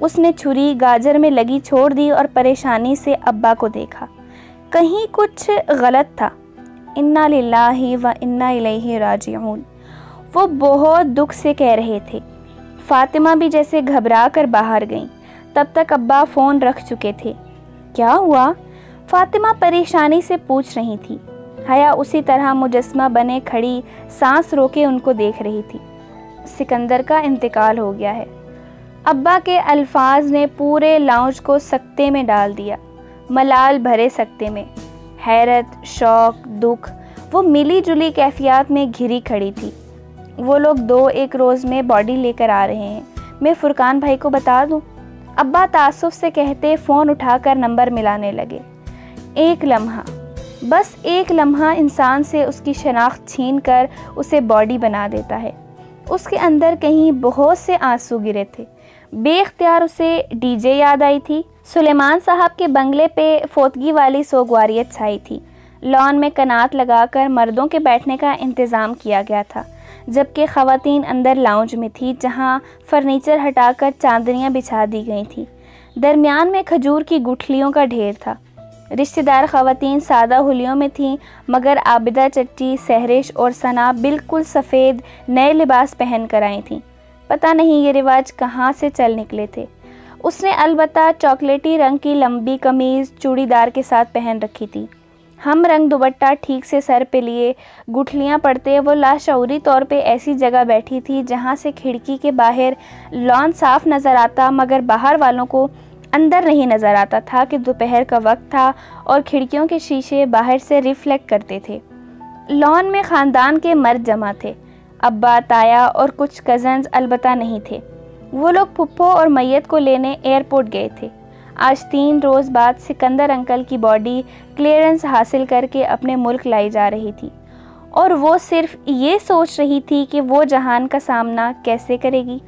A: اس نے چھری گاجر میں لگی چھوڑ دی اور پریشانی سے ابا کو دیکھا۔ کہیں کچھ غلط تھا۔ انا للہ و انا الیہ راجعون، وہ بہت دکھ سے کہہ رہے تھے۔ فاطمہ بھی جیسے گھبرا کر باہر گئیں۔ تب تک ابا فون رکھ چکے تھے۔ کیا ہوا؟ فاطمہ پریشانی سے پوچھ رہی تھی۔ حیا اسی طرح مجسمہ بنے کھڑی سانس روکے ان کو دیکھ رہی تھی۔ سکندر کا انتقال ہو گیا ہے۔ ابا کے الفاظ نے پورے لاؤنج کو سکتے میں ڈال دیا، ملال بھرے سکتے میں۔ حیرت، شوق، دکھ، وہ ملی جلی کیفیات میں گھری کھڑی تھی۔ وہ لوگ 2-1 روز میں باڈی لے کر آ رہے ہیں، میں فرقان بھائی کو بتا دوں؟ ابا تعصب سے کہتے فون اٹھا کر نمبر ملانے لگے۔ ایک لمحہ، بس ایک لمحہ انسان سے اس کی شناخت چھین کر اسے باڈی بنا دیتا ہے۔ اس کے اندر کہیں بہت سے آنسو گرے تھے۔ بے اختیار اسے ڈی جے یاد آئی تھی۔ سلیمان صاحب کے بنگلے پہ فوتگی والی سوگواریت چھائی تھی۔ لان میں کنات لگا کر مردوں کے بیٹھنے کا انتظام کیا گیا تھا، جبکہ خواتین اندر لاؤنج میں تھی جہاں فرنیچر ہٹا کر چادریاں بچھا دی گئی تھیں۔ درمیان میں کھجور کی گٹھلیوں کا ڈھیر تھا۔ رشتہ دار خواتین سادہ حلیوں میں تھیں، مگر عابدہ چچی، سہرش اور ثنا بالکل سفید نئے لباس پہن کر آئی تھیں۔ پتہ نہیں یہ رواج کہاں سے چل نکلے تھے۔ اس نے البتہ چاکلیٹی رنگ کی لمبی قمیض چوڑی دار کے ساتھ پہن رکھی تھی۔ ہم رنگ دوپٹہ ٹھیک سے سر پہ لیے، گٹھلیاں پڑتے وہ لاشعوری طور پہ ایسی جگہ بیٹھی تھی جہاں سے کھڑکی کے باہر لان صاف نظر آتا، مگر باہر والوں کو اندر نہیں نظر آتا تھا کہ دوپہر کا وقت تھا اور کھڑکیوں کے شیشے باہر سے ریفلیکٹ کرتے تھے۔ لان میں خاندان کے مرد جمع تھے، ابا، تایا اور کچھ کزنز البتہ نہیں تھے۔ وہ لوگ پھپھو اور میت کو لینے ایئرپورٹ گئے تھے۔ آج 3 روز بعد سکندر انکل کی باڈی کلیئرنس حاصل کر کے اپنے ملک لائی جا رہی تھی، اور وہ صرف یہ سوچ رہی تھی کہ وہ جہان کا سامنا کیسے کرے گی۔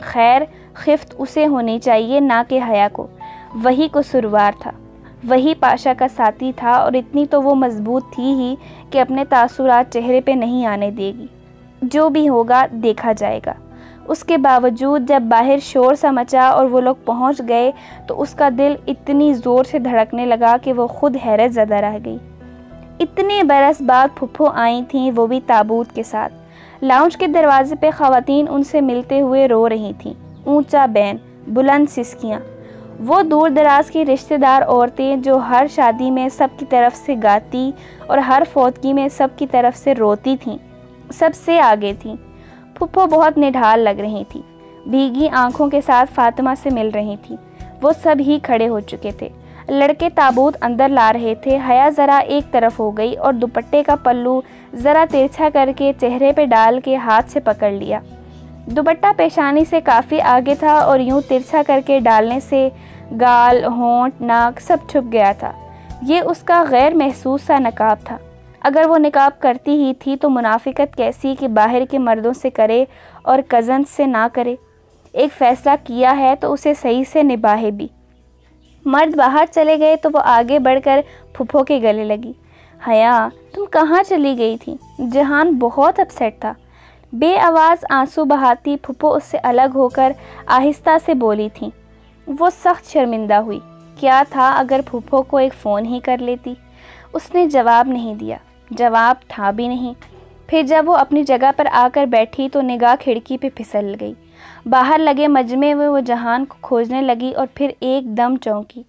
A: خیر، خفت اسے ہونی چاہیے، نہ کہ حیا کو۔ وہی قصوروار تھا، وہی پاشا کا ساتھی تھا، اور اتنی تو وہ مضبوط تھی ہی کہ اپنے تاثرات چہرے پہ نہیں آنے دے گی۔ جو بھی ہوگا دیکھا جائے گا۔ اس کے باوجود جب باہر شور سا مچا اور وہ لوگ پہنچ گئے تو اس کا دل اتنی زور سے دھڑکنے لگا کہ وہ خود حیرت زدہ رہ گئی۔ اتنے برس بعد پھپھو آئی تھیں، وہ بھی تابوت کے ساتھ۔ لاؤنج کے دروازے پہ خواتین ان سے ملتے ہوئے رو رہی تھیں، اونچا بین، بلند سسکیاں۔ وہ دور دراز کی رشتہ دار عورتیں جو ہر شادی میں سب کی طرف سے گاتی اور ہر فوتگی میں سب کی طرف سے روتی تھیں، سب سے آگے تھیں۔ پھپھو بہت نڈھال لگ رہی تھی، بھیگی آنکھوں کے ساتھ فاطمہ سے مل رہی تھی۔ وہ سب ہی کھڑے ہو چکے تھے۔ لڑکے تابوت اندر لا رہے تھے۔ حیا ذرا ایک طرف ہو گئی اور دوپٹے کا پلو ذرا ترچھا کر کے چہرے پہ ڈال کے ہاتھ سے پکڑ لیا۔ دوپٹہ پیشانی سے کافی آگے تھا اور یوں ترچھا کر کے ڈالنے سے گال، ہونٹ، ناک سب چھپ گیا تھا۔ یہ اس کا غیر محسوس سا نقاب تھا۔ اگر وہ نقاب کرتی ہی تھی تو منافقت کیسی کہ باہر کے مردوں سے کرے اور کزنز سے نہ کرے۔ ایک فیصلہ کیا ہے تو اسے صحیح سے نبھائے بھی۔ مرد باہر چلے گئے تو وہ آگے بڑھ کر پھپھو کے گلے لگی۔ حیا، تم کہاں چلی گئی تھی؟ جہان بہت اپسیٹ تھا۔ بے آواز آنسو بہاتی پھپھو اس سے الگ ہو کر آہستہ سے بولی تھی۔ وہ سخت شرمندہ ہوئی۔ کیا تھا اگر پھپھو کو ایک فون ہی کر لیتی؟ اس نے جواب نہیں دیا، جواب تھا بھی نہیں۔ پھر جب وہ اپنی جگہ پر آ کر بیٹھی تو نگاہ کھڑکی پہ پھسل گئی۔ باہر لگے مجمع میں وہ جہان کو کھوجنے لگی اور پھر ایک دم چونکی۔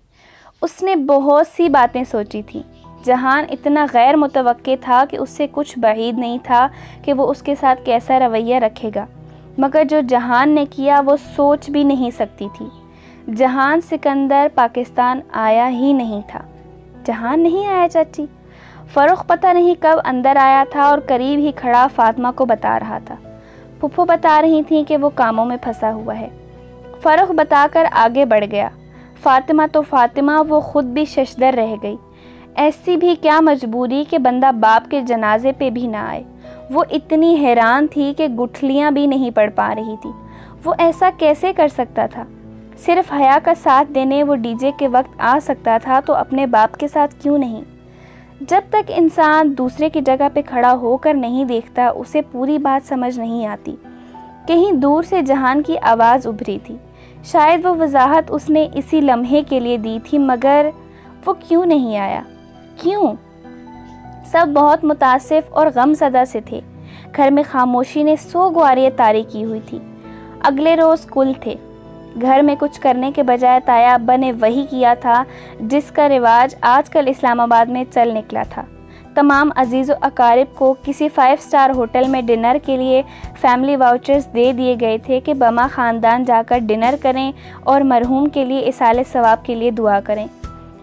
A: اس نے بہت سی باتیں سوچی تھیں۔ جہان اتنا غیر متوقع تھا کہ اس سے کچھ بعید نہیں تھا کہ وہ اس کے ساتھ کیسا رویہ رکھے گا، مگر جو جہان نے کیا وہ سوچ بھی نہیں سکتی تھی۔ جہان سکندر پاکستان آیا ہی نہیں تھا۔ جہان نہیں آیا چاچی؟ فروخ پتہ نہیں کب اندر آیا تھا اور قریب ہی کھڑا فاطمہ کو بتا رہا تھا۔ پھپھو بتا رہی تھیں کہ وہ کاموں میں پھنسا ہوا ہے۔ فروخ بتا کر آگے بڑھ گیا۔ فاطمہ تو فاطمہ، وہ خود بھی ششدر رہ گئی۔ ایسی بھی کیا مجبوری کہ بندہ باپ کے جنازے پہ بھی نہ آئے۔ وہ اتنی حیران تھی کہ گٹھلیاں بھی نہیں پڑھ پا رہی تھی۔ وہ ایسا کیسے کر سکتا تھا؟ صرف حیا کا ساتھ دینے وہ ڈی جے کے وقت آ سکتا تھا تو اپنے باپ کے ساتھ کیوں نہیں؟ جب تک انسان دوسرے کی جگہ پہ کھڑا ہو کر نہیں دیکھتا اسے پوری بات سمجھ نہیں آتی۔ کہیں دور سے جہان کی آواز ابھری تھی، شاید وہ وضاحت اس نے اسی لمحے کے لیے دی تھی، مگر وہ کیوں نہیں آیا؟ کیوں؟ سب بہت متاسف اور غم زدہ سے تھے۔ گھر میں خاموشی نے سوگواری طاری کی ہوئی تھی۔ اگلے روز کل تھے۔ گھر میں کچھ کرنے کے بجائے تایا ابا نے وہی کیا تھا جس کا رواج آج کل اسلام آباد میں چل نکلا تھا۔ تمام عزیز و اقارب کو کسی 5 اسٹار ہوٹل میں ڈنر کے لیے فیملی واؤچرز دے دیے گئے تھے کہ بما خاندان جا کر ڈنر کریں اور مرحوم کے لیے ایصال ثواب کے لیے دعا کریں۔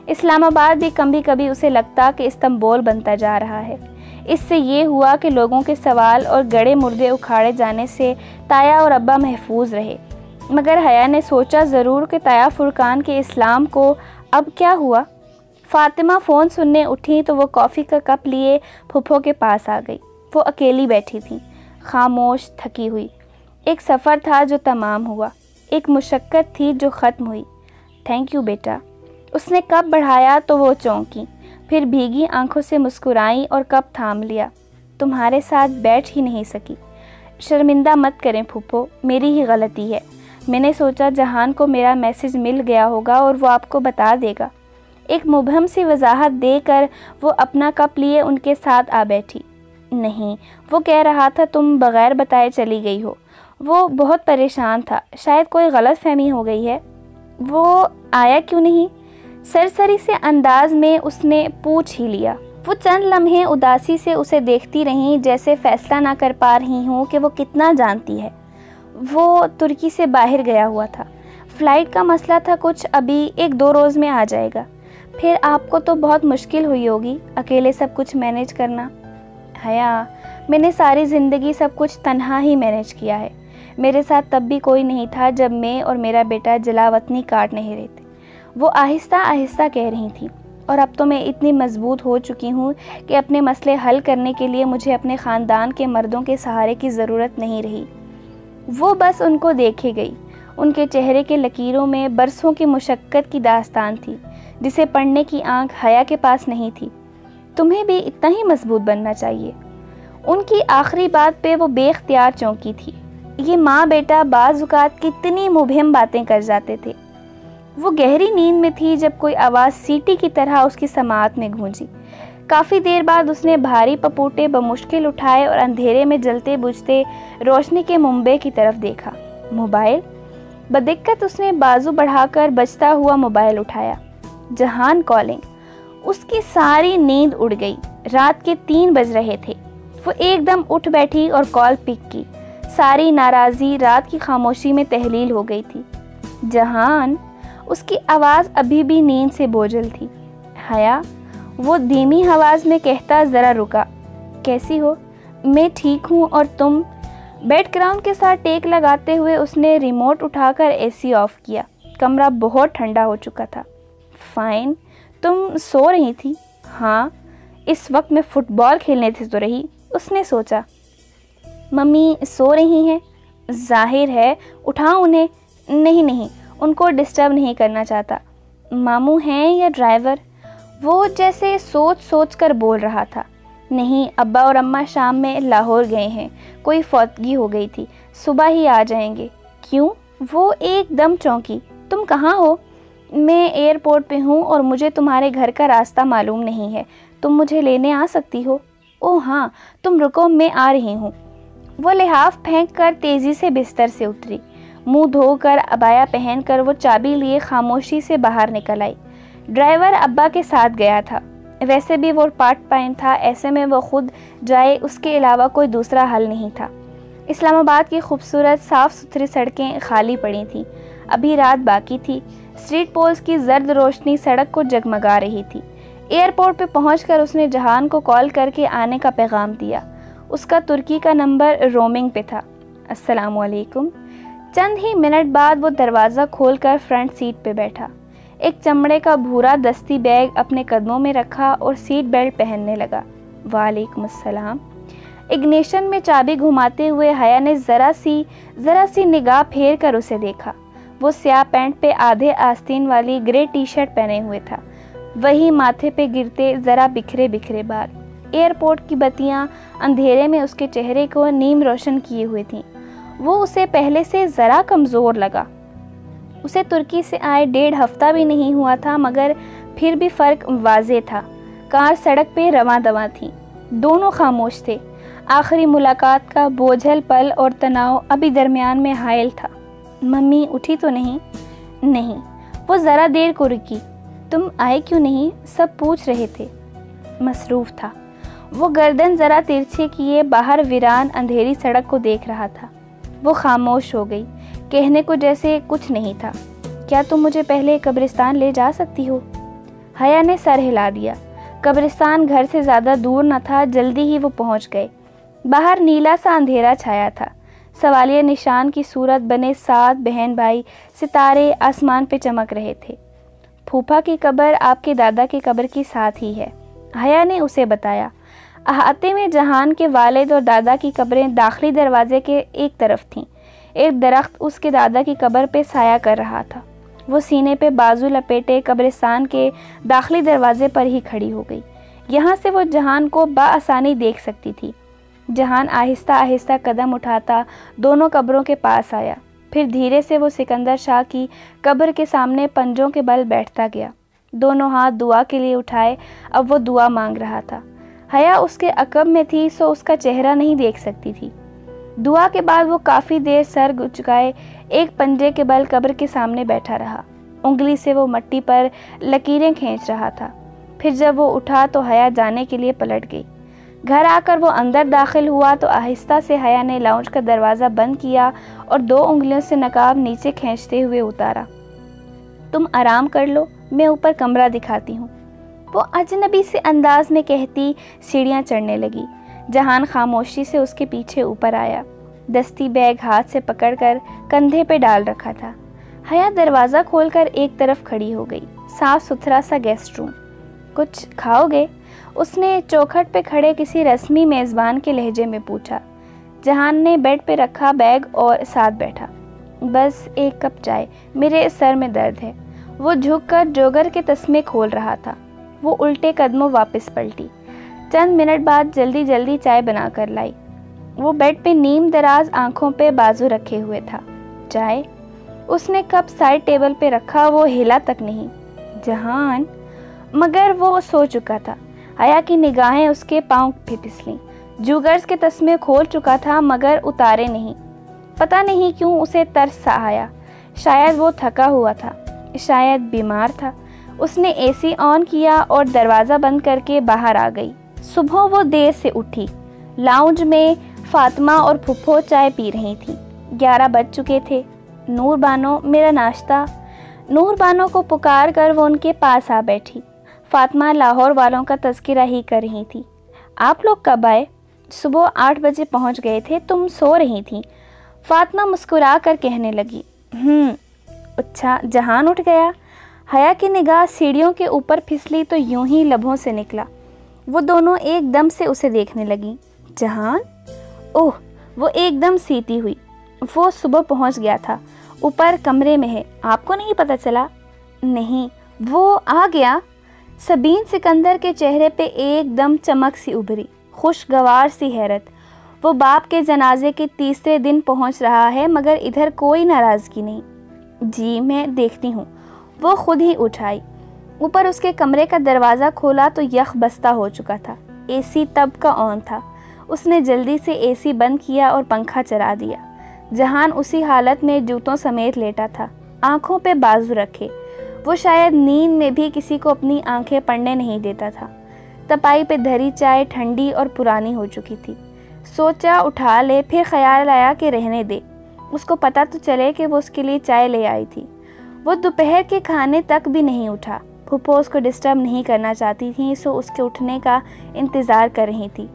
A: اسلام آباد بھی کبھی اسے لگتا کہ استنبول بنتا جا رہا ہے۔ اس سے یہ ہوا کہ لوگوں کے سوال اور گڑے مردے اکھاڑے جانے سے تایا اور ابا محفوظ رہے، مگر حیا نے سوچا ضرور کہ تایا فرقان کے اسلام کو اب کیا ہوا؟ فاطمہ فون سننے اٹھی تو وہ کافی کا کپ لیے پھپھو کے پاس آ گئی۔ وہ اکیلی بیٹھی تھی، خاموش، تھکی ہوئی۔ ایک سفر تھا جو تمام ہوا، ایک مشقت تھی جو ختم ہوئی۔ تھینک یو بیٹا۔ اس نے کپ بڑھایا تو وہ چونکی، پھر بھیگی آنکھوں سے مسکرائیں اور کپ تھام لیا۔ تمہارے ساتھ بیٹھ ہی نہیں سکی۔ شرمندہ مت کریں پھپھو، میری ہی غلطی ہے۔ میں نے سوچا جہان کو میرا میسج مل گیا ہوگا اور وہ آپ کو بتا دے گا۔ ایک مبہم سی وضاحت دے کر وہ اپنا کپ لیے ان کے ساتھ آ بیٹھی۔ نہیں، وہ کہہ رہا تھا تم بغیر بتائے چلی گئی ہو۔ وہ بہت پریشان تھا، شاید کوئی غلط فہمی ہو گئی ہے۔ وہ آیا کیوں نہیں؟ سرسری سے انداز میں اس نے پوچھ ہی لیا۔ وہ چند لمحے اداسی سے اسے دیکھتی رہیں، جیسے فیصلہ نہ کر پا رہی ہوں کہ وہ کتنا جانتی ہے۔ وہ ترکی سے باہر گیا ہوا تھا، فلائٹ کا مسئلہ تھا کچھ، ابھی 1-2 روز میں آ جائے گا۔ پھر آپ کو تو بہت مشکل ہوئی ہوگی اکیلے سب کچھ مینیج کرنا۔ حیا، میں نے ساری زندگی سب کچھ تنہا ہی مینیج کیا ہے۔ میرے ساتھ تب بھی کوئی نہیں تھا جب میں اور میرا بیٹا جلا وطنی کاٹ نہیں رہے تھے۔ وہ آہستہ آہستہ کہہ رہی تھی، اور اب تو میں اتنی مضبوط ہو چکی ہوں کہ اپنے مسئلے حل کرنے کے لیے مجھے اپنے خاندان کے مردوں کے سہارے کی ضرورت نہیں رہی۔ وہ بس ان کو دیکھے گئی۔ ان کے چہرے کے لکیروں میں برسوں کی مشقت کی داستان تھی، جسے پڑھنے کی آنکھ حیا کے پاس نہیں تھی۔ تمہیں بھی اتنا ہی مضبوط بننا چاہیے۔ ان کی آخری بات پہ وہ بے اختیار چونکی تھی۔ یہ ماں بیٹا بعض اوقات کتنی مبہم باتیں کر جاتے تھے۔ وہ گہری نیند میں تھی جب کوئی آواز سیٹی کی طرح اس کی سماعت میں گونجی۔ کافی دیر بعد اس نے بھاری پپوٹے بمشکل اٹھائے اور اندھیرے میں جلتے بجھتے روشنی کے منبع کی طرف دیکھا۔ موبائل؟ بدقت اس نے بازو بڑھا کر بجتا ہوا موبائل اٹھایا۔ جہان کالنگ۔ اس کی ساری نیند اڑ گئی۔ رات کے 3 بج رہے تھے۔ وہ ایک دم اٹھ بیٹھی اور کال پک کی۔ ساری ناراضی رات کی خاموشی میں تحلیل ہو گئی تھی۔ جہان؟ اس کی آواز ابھی بھی نیند سے بوجھل تھی۔ حیا؟ وہ دھیمی آواز میں کہتا ذرا رکا۔ کیسی ہو؟ میں ٹھیک ہوں، اور تم؟ بیڈ گراؤنڈ کے ساتھ ٹیک لگاتے ہوئے اس نے ریموٹ اٹھا کر اے سی آف کیا۔ کمرہ بہت ٹھنڈا ہو چکا تھا۔ فائن۔ تم سو رہی تھی؟ ہاں، اس وقت میں فٹ بال کھیلنے سے تو رہی۔ اس نے سوچا، ممی سو رہی ہیں؟ ظاہر ہے، اٹھاؤں انہیں؟ نہیں، ان کو ڈسٹرب نہیں کرنا چاہتا۔ ماموں ہیں یا ڈرائیور؟ وہ جیسے سوچ کر بول رہا تھا۔ نہیں، ابا اور اماں شام میں لاہور گئے ہیں، کوئی فوتگی ہو گئی تھی، صبح ہی آ جائیں گے۔ کیوں؟ وہ ایک دم چونکی۔ تم کہاں ہو؟ میں ایئرپورٹ پہ ہوں اور مجھے تمہارے گھر کا راستہ معلوم نہیں ہے، تم مجھے لینے آ سکتی ہو؟ اوہ ہاں، تم رکو، میں آ رہی ہوں۔ وہ لحاف پھینک کر تیزی سے بستر سے اتری۔ منہ دھو کر عبایا پہن کر وہ چابی لیے خاموشی سے باہر نکل آئی۔ ڈرائیور ابا کے ساتھ گیا تھا۔ ویسے بھی وہ پارٹ ٹائم تھا، ایسے میں وہ خود جائے، اس کے علاوہ کوئی دوسرا حل نہیں تھا۔ اسلام آباد کی خوبصورت صاف ستھری سڑکیں خالی پڑی تھیں۔ ابھی رات باقی تھی۔ اسٹریٹ پولز کی زرد روشنی سڑک کو جگمگا رہی تھی۔ ایئرپورٹ پہ پہنچ کر اس نے جہان کو کال کر کے آنے کا پیغام دیا۔ اس کا ترکی کا نمبر رومنگ پہ تھا۔ السلام علیکم۔ چند ہی منٹ بعد وہ دروازہ کھول کر فرنٹ سیٹ پہ بیٹھا۔ ایک چمڑے کا بھورا دستی بیگ اپنے قدموں میں رکھا اور سیٹ بیلٹ پہننے لگا۔ وعلیکم السلام۔ اگنیشن میں چابی گھماتے ہوئے حیا نے ذرا سی نگاہ پھیر کر اسے دیکھا۔ وہ سیاہ پینٹ پہ آدھے آستین والی گرے ٹی شرٹ پہنے ہوئے تھا، وہی ماتھے پہ گرتے ذرا بکھرے بال۔ ایئرپورٹ کی بتیاں اندھیرے میں اس کے چہرے کو نیم روشن کیے ہوئے تھیں۔ وہ اسے پہلے سے ذرا کمزور لگا۔ اسے ترکی سے آئے 1.5 ہفتہ بھی نہیں ہوا تھا، مگر پھر بھی فرق واضح تھا۔ کار سڑک پہ رواں دواں تھی، دونوں خاموش تھے۔ آخری ملاقات کا بوجھل پل اور تناؤ ابھی درمیان میں حائل تھا۔ ممی اٹھی تو نہیں؟ نہیں۔ وہ ذرا دیر کو رکی۔ تم آئے کیوں نہیں؟ سب پوچھ رہے تھے۔ مصروف تھا۔ وہ گردن ذرا ترچھی کیے باہر ویران اندھیری سڑک کو دیکھ رہا تھا۔ وہ خاموش ہو گئی، کہنے کو جیسے کچھ نہیں تھا۔ کیا تم مجھے پہلے قبرستان لے جا سکتی ہو؟ حیا نے سر ہلا دیا۔ قبرستان گھر سے زیادہ دور نہ تھا، جلدی ہی وہ پہنچ گئے۔ باہر نیلا سا اندھیرا چھایا تھا۔ سوالیہ نشان کی صورت بنے 7 بہن بھائی ستارے آسمان پہ چمک رہے تھے۔ پھوپھا کی قبر آپ کے دادا کی قبر کی ساتھ ہی ہے، حیا نے اسے بتایا۔ احاطے میں جہان کے والد اور دادا کی قبریں داخلی دروازے کے ایک طرف تھیں۔ ایک درخت اس کے دادا کی قبر پہ سایہ کر رہا تھا۔ وہ سینے پہ بازو لپیٹے قبرستان کے داخلی دروازے پر ہی کھڑی ہو گئی۔ یہاں سے وہ جہان کو بآسانی دیکھ سکتی تھی۔ جہان آہستہ آہستہ قدم اٹھاتا دونوں قبروں کے پاس آیا، پھر دھیرے سے وہ سکندر شاہ کی قبر کے سامنے پنجوں کے بل بیٹھتا گیا۔ دونوں ہاتھ دعا کے لیے اٹھائے، اب وہ دعا مانگ رہا تھا۔ حیا اس کے عقب میں تھی، سو اس کا چہرہ نہیں دیکھ سکتی تھی۔ دعا کے بعد وہ کافی دیر سر جھکائے ایک پنجے کے بل قبر کے سامنے بیٹھا رہا۔ انگلی سے وہ مٹی پر لکیریں کھینچ رہا تھا۔ پھر جب وہ اٹھا تو حیا جانے کے لیے پلٹ گئی۔ گھر آ کر وہ اندر داخل ہوا تو آہستہ سے حیا نے لاؤنج کا دروازہ بند کیا اور 2 انگلیوں سے نقاب نیچے کھینچتے ہوئے اتارا۔ تم آرام کر لو، میں اوپر کمرہ دکھاتی ہوں، وہ اجنبی سے انداز میں کہتی سیڑھیاں چڑھنے لگی۔ جہان خاموشی سے اس کے پیچھے اوپر آیا، دستی بیگ ہاتھ سے پکڑ کر کندھے پہ ڈال رکھا تھا۔ حیا دروازہ کھول کر ایک طرف کھڑی ہو گئی۔ صاف ستھرا سا گیسٹ روم۔ کچھ کھاؤ گے؟ اس نے چوکھٹ پہ کھڑے کسی رسمی میزبان کے لہجے میں پوچھا۔ جہان نے بیڈ پہ رکھا بیگ اور ساتھ بیٹھا۔ بس ایک کپ چائے، میرے سر میں درد ہے۔ وہ جھک کر جوگر کے تسمے کھول رہا تھا۔ وہ الٹے قدموں واپس پلٹی۔ چند منٹ بعد جلدی جلدی چائے بنا کر لائی۔ وہ بیڈ پہ نیم دراز آنکھوں پہ بازو رکھے ہوئے تھا۔ چائے؟ اس نے کپ سائڈ ٹیبل پہ رکھا، وہ ہلا تک نہیں۔ جہان، مگر وہ سو چکا تھا۔ حیا کی نگاہیں اس کے پاؤں پہ پھسلیں۔ جوگرز کے تسمے کھول چکا تھا مگر اتارے نہیں۔ پتہ نہیں کیوں اسے ترس سا آیا۔ شاید وہ تھکا ہوا تھا، شاید بیمار تھا۔ اس نے اے سی آن کیا اور دروازہ بند کر کے باہر آ گئی۔ صبح وہ دیر سے اٹھی۔ لاؤنج میں فاطمہ اور پھپھو چائے پی رہی تھیں۔ 11 بج چکے تھے۔ نور بانو، میرا ناشتہ۔ نور بانو کو پکار کر وہ ان کے پاس آ بیٹھی۔ فاطمہ لاہور والوں کا تذکرہ ہی کر رہی تھی۔ آپ لوگ کب آئے؟ صبح 8 بجے پہنچ گئے تھے، تم سو رہی تھیں۔ فاطمہ مسکرا کر کہنے لگی۔ اچھا، جہان اٹھ گیا؟ حیا کی نگاہ سیڑھیوں کے اوپر پھسلی تو یوں ہی لبوں سے نکلا۔ وہ دونوں ایک دم سے اسے دیکھنے لگیں۔ جہان؟ اوہ، وہ ایک دم سیتی ہوئی۔ وہ صبح پہنچ گیا تھا، اوپر کمرے میں ہے، آپ کو نہیں پتہ چلا؟ نہیں، وہ آ گیا؟ سبین سکندر کے چہرے پہ ایک دم چمک سی ابھری، خوشگوار سی حیرت۔ وہ باپ کے جنازے کے 3 دن پہنچ رہا ہے مگر ادھر کوئی ناراضگی نہیں۔ جی میں دیکھتی ہوں۔ وہ خود ہی اٹھائی۔ اوپر اس کے کمرے کا دروازہ کھولا تو یخ بستہ ہو چکا تھا۔ اے سی تب کا آن تھا۔ اس نے جلدی سے اے سی بند کیا اور پنکھا چلا دیا۔ جہان اسی حالت میں جوتوں سمیت لیٹا تھا، آنکھوں پہ بازو رکھے۔ وہ شاید نیند میں بھی کسی کو اپنی آنکھیں پڑھنے نہیں دیتا تھا۔ تپائی پہ دھری چائے ٹھنڈی اور پرانی ہو چکی تھی۔ سوچا اٹھا لے، پھر خیال آیا کہ رہنے دے، اس کو پتہ تو چلے کہ وہ اس کے لیے چائے لے آئی تھی۔ وہ دوپہر کے کھانے تک بھی نہیں اٹھا۔ پھپھو اس کو ڈسٹرب نہیں کرنا چاہتی تھیں، سو اس کے اٹھنے کا انتظار کر رہی تھی۔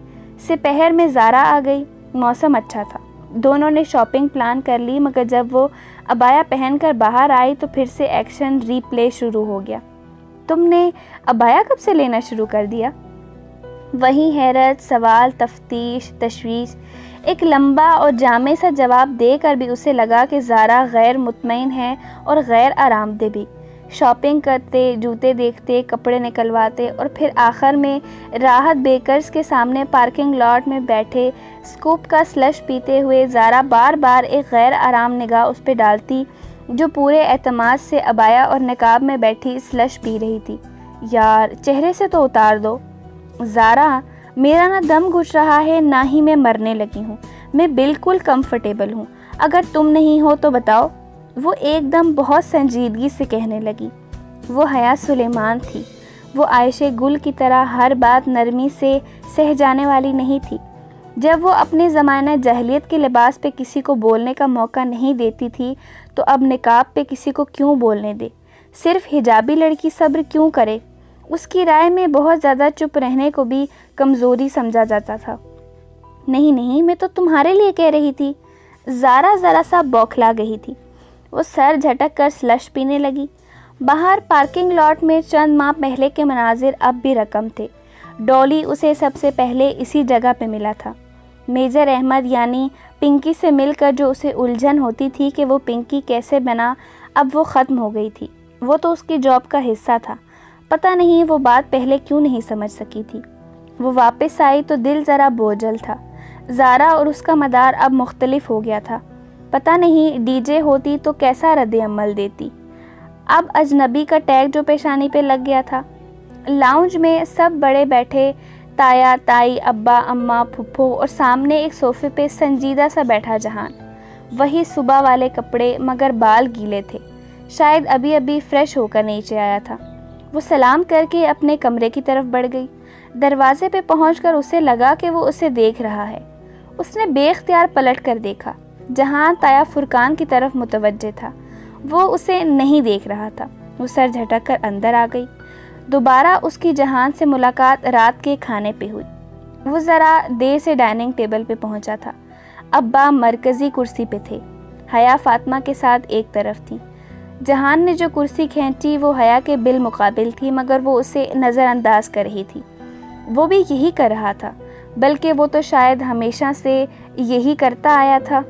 A: سپہر میں زارا آ گئی۔ موسم اچھا تھا۔ دونوں نے شاپنگ پلان کر لی مگر جب وہ عبایا پہن کر باہر آئی تو پھر سے ایکشن ری پلے شروع ہو گیا۔ تم نے عبایا کب سے لینا شروع کر دیا؟ وہی حیرت، سوال، تفتیش، تشویش۔ ایک لمبا اور جامع سا جواب دے کر بھی اسے لگا کہ زارا غیر مطمئن ہے اور غیر آرام دہ بھی۔ شاپنگ کرتے، جوتے دیکھتے، کپڑے نکلواتے اور پھر آخر میں راحت بیکرز کے سامنے پارکنگ لاٹ میں بیٹھے اسکوپ کا سلش پیتے ہوئے زارا بار بار ایک غیر آرام نگاہ اس پہ ڈالتی جو پورے اعتماد سے عبایا اور نقاب میں بیٹھی سلش پی رہی تھی۔ یار چہرے سے تو اتار دو۔ زارا، میرا نہ دم گھٹ رہا ہے نہ ہی میں مرنے لگی ہوں، میں بالکل کمفرٹیبل ہوں، اگر تم نہیں ہو تو بتاؤ۔ وہ ایک دم بہت سنجیدگی سے کہنے لگی۔ وہ حیا سلیمان تھی، وہ عائشہ گل کی طرح ہر بات نرمی سے سہ جانے والی نہیں تھی۔ جب وہ اپنے زمانہ جاہلیت کے لباس پہ کسی کو بولنے کا موقع نہیں دیتی تھی تو اب نقاب پہ کسی کو کیوں بولنے دے؟ صرف حجابی لڑکی صبر کیوں کرے؟ اس کی رائے میں بہت زیادہ چپ رہنے کو بھی کمزوری سمجھا جاتا تھا۔ نہیں، میں تو تمہارے لیے کہہ رہی تھی۔ زارا ذرا سا بوکھلا گئی تھی۔ وہ سر جھٹک کر سلش پینے لگی۔ باہر پارکنگ لاٹ میں چند ماہ پہلے کے مناظر اب بھی رقم تھے۔ ڈولی اسے سب سے پہلے اسی جگہ پہ ملا تھا۔ میجر احمد یعنی پنکی سے مل کر جو اسے الجھن ہوتی تھی کہ وہ پنکی کیسے بنا، اب وہ ختم ہو گئی تھی۔ وہ تو اس کی جاب کا حصہ تھا۔ پتہ نہیں وہ بات پہلے کیوں نہیں سمجھ سکی تھی۔ وہ واپس آئی تو دل ذرا بوجھل تھا۔ زارا اور اس کا مدار اب مختلف ہو گیا تھا۔ پتہ نہیں ڈی جے ہوتی تو کیسا رد عمل دیتی۔ اب اجنبی کا ٹیگ جو پیشانی پہ لگ گیا تھا۔ لاؤنج میں سب بڑے بیٹھے، تایا، تائی، ابا، اماں، پھپھو، اور سامنے ایک صوفے پہ سنجیدہ سا بیٹھا جہان۔ وہی صبح والے کپڑے مگر بال گیلے تھے، شاید ابھی فریش ہو کر نیچے آیا تھا۔ وہ سلام کر کے اپنے کمرے کی طرف بڑھ گئی۔ دروازے پہ پہنچ کر اسے لگا کہ وہ اسے دیکھ رہا ہے۔ اس نے بے اختیار پلٹ کر دیکھا۔ جہان تایا فرقان کی طرف متوجہ تھا، وہ اسے نہیں دیکھ رہا تھا۔ وہ سر جھٹک کر اندر آ گئی۔ دوبارہ اس کی جہان سے ملاقات رات کے کھانے پہ ہوئی۔ وہ ذرا دیر سے ڈائننگ ٹیبل پہ پہنچا تھا۔ ابا مرکزی کرسی پہ تھے، حیا فاطمہ کے ساتھ ایک طرف تھی۔ جہان نے جو کرسی کھینچی وہ حیا کے بالمقابل تھی، مگر وہ اسے نظر انداز کر رہی تھی۔ وہ بھی یہی کر رہا تھا، بلکہ وہ تو شاید ہمیشہ سے یہی کرتا آیا تھا۔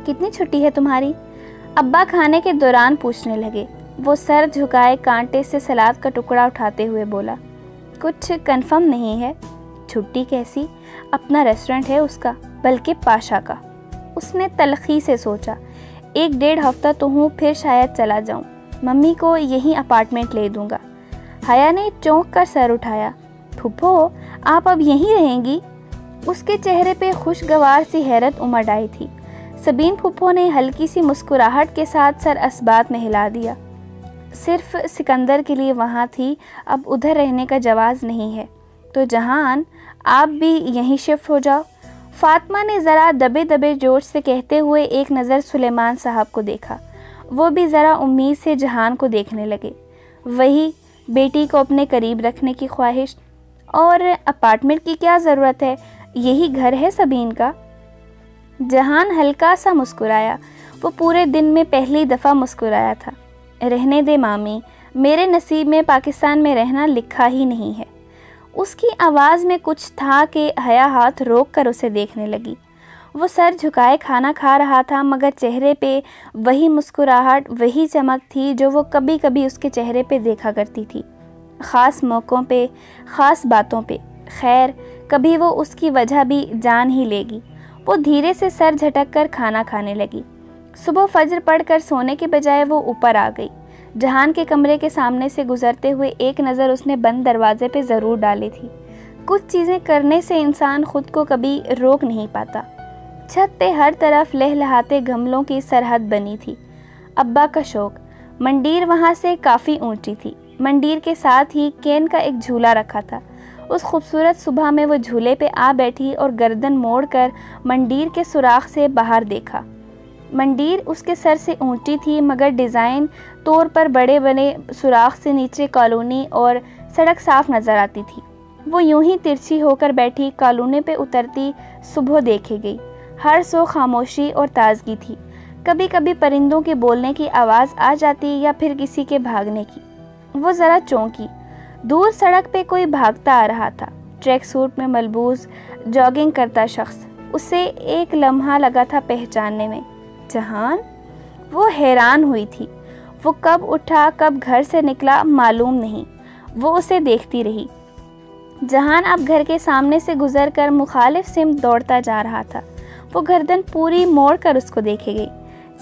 A: کتنی چھٹی ہے تمہاری؟ ابا کھانے کے دوران پوچھنے لگے۔ وہ سر جھکائے کانٹے سے سلاد کا ٹکڑا اٹھاتے ہوئے بولا، کچھ کنفرم نہیں ہے۔ چھٹی کیسی؟ اپنا ریسٹورنٹ ہے اس کا، بلکہ پاشا کا۔ اس نے تلخی سے سوچا، 1-1.5 ہفتہ تو ہوں، پھر شاید چلا جاؤں، ممی کو یہیں اپارٹمنٹ لے دوں گا۔ حیا نے چونک کر سر اٹھایا۔ پھپھو، آپ اب یہیں رہیں گی؟ اس کے چہرے پہ خوشگوار سی حیرت امڈ آئی تھی۔ سبین پھپھو نے ہلکی سی مسکراہٹ کے ساتھ سر اسبات میں ہلا دیا۔ صرف سکندر کے لیے وہاں تھی، اب ادھر رہنے کا جواز نہیں ہے۔ تو جہان، آپ بھی یہیں شفٹ ہو جاؤ۔ فاطمہ نے ذرا دبے دبے جوش سے کہتے ہوئے ایک نظر سلیمان صاحب کو دیکھا۔ وہ بھی ذرا امید سے جہان کو دیکھنے لگے۔ وہی بیٹی کو اپنے قریب رکھنے کی خواہش۔ اور اپارٹمنٹ کی کیا ضرورت ہے، یہی گھر ہے سبین کا۔ جہان ہلکا سا مسکرایا۔ وہ پورے دن میں پہلی دفعہ مسکرایا تھا۔ رہنے دے مامی، میرے نصیب میں پاکستان میں رہنا لکھا ہی نہیں ہے۔ اس کی آواز میں کچھ تھا کہ حیا ہاتھ روک کر اسے دیکھنے لگی۔ وہ سر جھکائے کھانا کھا رہا تھا، مگر چہرے پہ وہی مسکراہٹ، وہی چمک تھی جو وہ کبھی کبھی اس کے چہرے پہ دیکھا کرتی تھی، خاص موقعوں پہ، خاص باتوں پہ۔ خیر، کبھی وہ اس کی وجہ بھی جان ہی لے گی۔ وہ دھیرے سے سر جھٹک کر کھانا کھانے لگی۔ صبح فجر پڑھ کر سونے کے بجائے وہ اوپر آ گئی۔ جہان کے کمرے کے سامنے سے گزرتے ہوئے ایک نظر اس نے بند دروازے پہ ضرور ڈالی تھی۔ کچھ چیزیں کرنے سے انسان خود کو کبھی روک نہیں پاتا۔ چھت پہ ہر طرف لہلہاتے گملوں کی سرحد بنی تھی۔ ابا کا شوق، منڈیر وہاں سے کافی اونچی تھی۔ منڈیر کے ساتھ ہی کین کا ایک جھولا رکھا تھا۔ اس خوبصورت صبح میں وہ جھولے پہ آ بیٹھی اور گردن موڑ کر منڈیر کے سوراخ سے باہر دیکھا۔ منڈیر اس کے سر سے اونچی تھی، مگر ڈیزائن طور پر بڑے بڑے سوراخ سے نیچے کالونی اور سڑک صاف نظر آتی تھی۔ وہ یوں ہی ترچھی ہو کر بیٹھی کالونی پہ اترتی صبح دیکھے گئی۔ ہر سو خاموشی اور تازگی تھی۔ کبھی کبھی پرندوں کے بولنے کی آواز آ جاتی یا پھر کسی کے بھاگنے کی۔ وہ ذرا چونکی۔ دور سڑک پہ کوئی بھاگتا آ رہا تھا، ٹریک سوٹ میں ملبوس، جاگنگ کرتا شخص۔ اسے ایک لمحہ لگا تھا پہچاننے میں۔ جہان؟ وہ حیران ہوئی تھی۔ وہ کب اٹھا کب گھر سے نکلا معلوم نہیں۔ وہ اسے دیکھتی رہی۔ جہان اب گھر کے سامنے سے گزر کر مخالف سمت دوڑتا جا رہا تھا۔ وہ گردن پوری موڑ کر اس کو دیکھے گئی۔